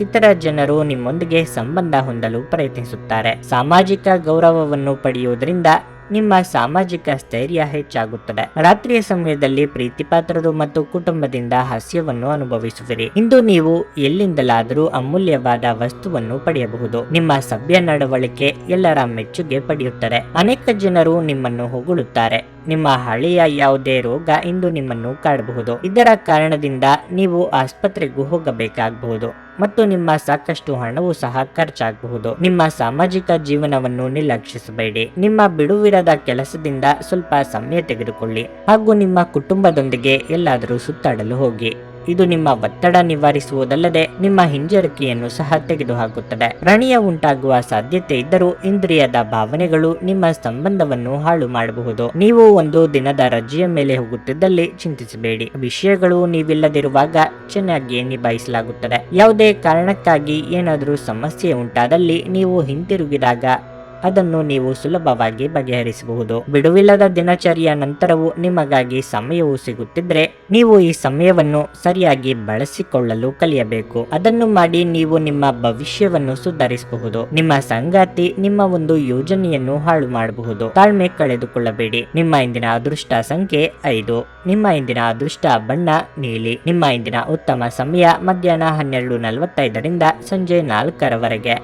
ಇತರ ಜನರು ನಿಮ್ಮೊಂದಿಗೆ ಸಂಬಂಧ ಹೊಂದಲು ಪ್ರಯತ್ನಿಸುತ್ತಾರೆ. ಸಾಮಾಜಿಕ ಗೌರವವನ್ನು ಪಡೆಯುವುದರಿಂದ ನಿಮ್ಮ ಸಾಮಾಜಿಕ ಸ್ಥೈರ್ಯ ಹೆಚ್ಚಾಗುತ್ತದೆ. ರಾತ್ರಿಯ ಸಮಯದಲ್ಲಿ ಪ್ರೀತಿಪಾತ್ರರು ಮತ್ತು ಕುಟುಂಬದಿಂದ ಹಾಸ್ಯವನ್ನು ಅನುಭವಿಸುವಿರಿ. ಇಂದು ನೀವು ಎಲ್ಲಿಂದಲಾದರೂ ಅಮೂಲ್ಯವಾದ ವಸ್ತುವನ್ನು ಪಡೆಯಬಹುದು. ನಿಮ್ಮ ಸಭ್ಯ ನಡವಳಿಕೆ ಎಲ್ಲರ ಮೆಚ್ಚುಗೆ ಪಡೆಯುತ್ತದೆ. ಅನೇಕ ಜನರು ನಿಮ್ಮನ್ನು ಹೊಗಳುತ್ತಾರೆ. ನಿಮ್ಮ ಹಳೆಯ ಯಾವುದೇ ರೋಗ ಇಂದು ನಿಮ್ಮನ್ನು ಕಾಡಬಹುದು. ಇದರ ಕಾರಣದಿಂದ ನೀವು ಆಸ್ಪತ್ರೆಗೂ ಹೋಗಬೇಕಾಗಬಹುದು ಮತ್ತು ನಿಮ್ಮ ಸಾಕಷ್ಟು ಹಣವು ಸಹ ಖರ್ಚಾಗಬಹುದು. ನಿಮ್ಮ ಸಾಮಾಜಿಕ ಜೀವನವನ್ನು ನಿರ್ಲಕ್ಷಿಸಬೇಡಿ. ನಿಮ್ಮ ಬಿಡುವಿರದ ಕೆಲಸದಿಂದ ಸ್ವಲ್ಪ ಸಮಯ ತೆಗೆದುಕೊಳ್ಳಿ ಹಾಗೂ ನಿಮ್ಮ ಕುಟುಂಬದೊಂದಿಗೆ ಎಲ್ಲಾದರೂ ಸುತ್ತಾಡಲು ಹೋಗಿ. ಇದು ನಿಮ್ಮ ಒತ್ತಡ ನಿವಾರಿಸುವುದಲ್ಲದೆ ನಿಮ್ಮ ಹಿಂಜರಿಕೆಯನ್ನು ಸಹ ತೆಗೆದುಹಾಕುತ್ತದೆ. ವ್ರಣೀಯ ಉಂಟಾಗುವ ಸಾಧ್ಯತೆ ಇದ್ದರೂ ಇಂದ್ರಿಯದ ಭಾವನೆಗಳು ನಿಮ್ಮ ಸಂಬಂಧವನ್ನು ಹಾಳು ಮಾಡಬಹುದು. ನೀವು ಒಂದು ದಿನದ ರಜೆಯ ಮೇಲೆ ಹೋಗುತ್ತಿದ್ದಲ್ಲಿ ಚಿಂತಿಸಬೇಡಿ. ವಿಷಯಗಳು ನೀವಿಲ್ಲದಿರುವಾಗ ಚೆನ್ನಾಗಿ ನಿಭಾಯಿಸಲಾಗುತ್ತದೆ. ಯಾವುದೇ ಕಾರಣಕ್ಕಾಗಿ ಏನಾದರೂ ಸಮಸ್ಯೆ ಉಂಟಾದಲ್ಲಿ ನೀವು ಹಿಂತಿರುಗಿದಾಗ ಅದನ್ನು ನೀವು ಸುಲಭವಾಗಿ ಬಗೆಹರಿಸಬಹುದು. ಬಿಡುವಿಲ್ಲದ ದಿನಚರಿಯ ನಂತರವೂ ನಿಮಗಾಗಿ ಸಮಯವು ಸಿಗುತ್ತಿದ್ರೆ ನೀವು ಈ ಸಮಯವನ್ನು ಸರಿಯಾಗಿ ಬಳಸಿಕೊಳ್ಳಲು ಕಲಿಯಬೇಕು. ಅದನ್ನು ಮಾಡಿ ನೀವು ನಿಮ್ಮ ಭವಿಷ್ಯವನ್ನು ಸುಧಾರಿಸಬಹುದು. ನಿಮ್ಮ ಸಂಗಾತಿ ನಿಮ್ಮ ಒಂದು ಯೋಜನೆಯನ್ನು ಹಾಳು ಮಾಡಬಹುದು. ತಾಳ್ಮೆ ಕಳೆದುಕೊಳ್ಳಬೇಡಿ. ನಿಮ್ಮ ಇಂದಿನ ಅದೃಷ್ಟ ಸಂಖ್ಯೆ 5. ನಿಮ್ಮ ಇಂದಿನ ಅದೃಷ್ಟ ಬಣ್ಣ ನೀಲಿ. ನಿಮ್ಮ ಇಂದಿನ ಉತ್ತಮ ಸಮಯ ಮಧ್ಯಾಹ್ನ 12:45ರಿಂದ ಸಂಜೆ 4ರವರೆಗೆ.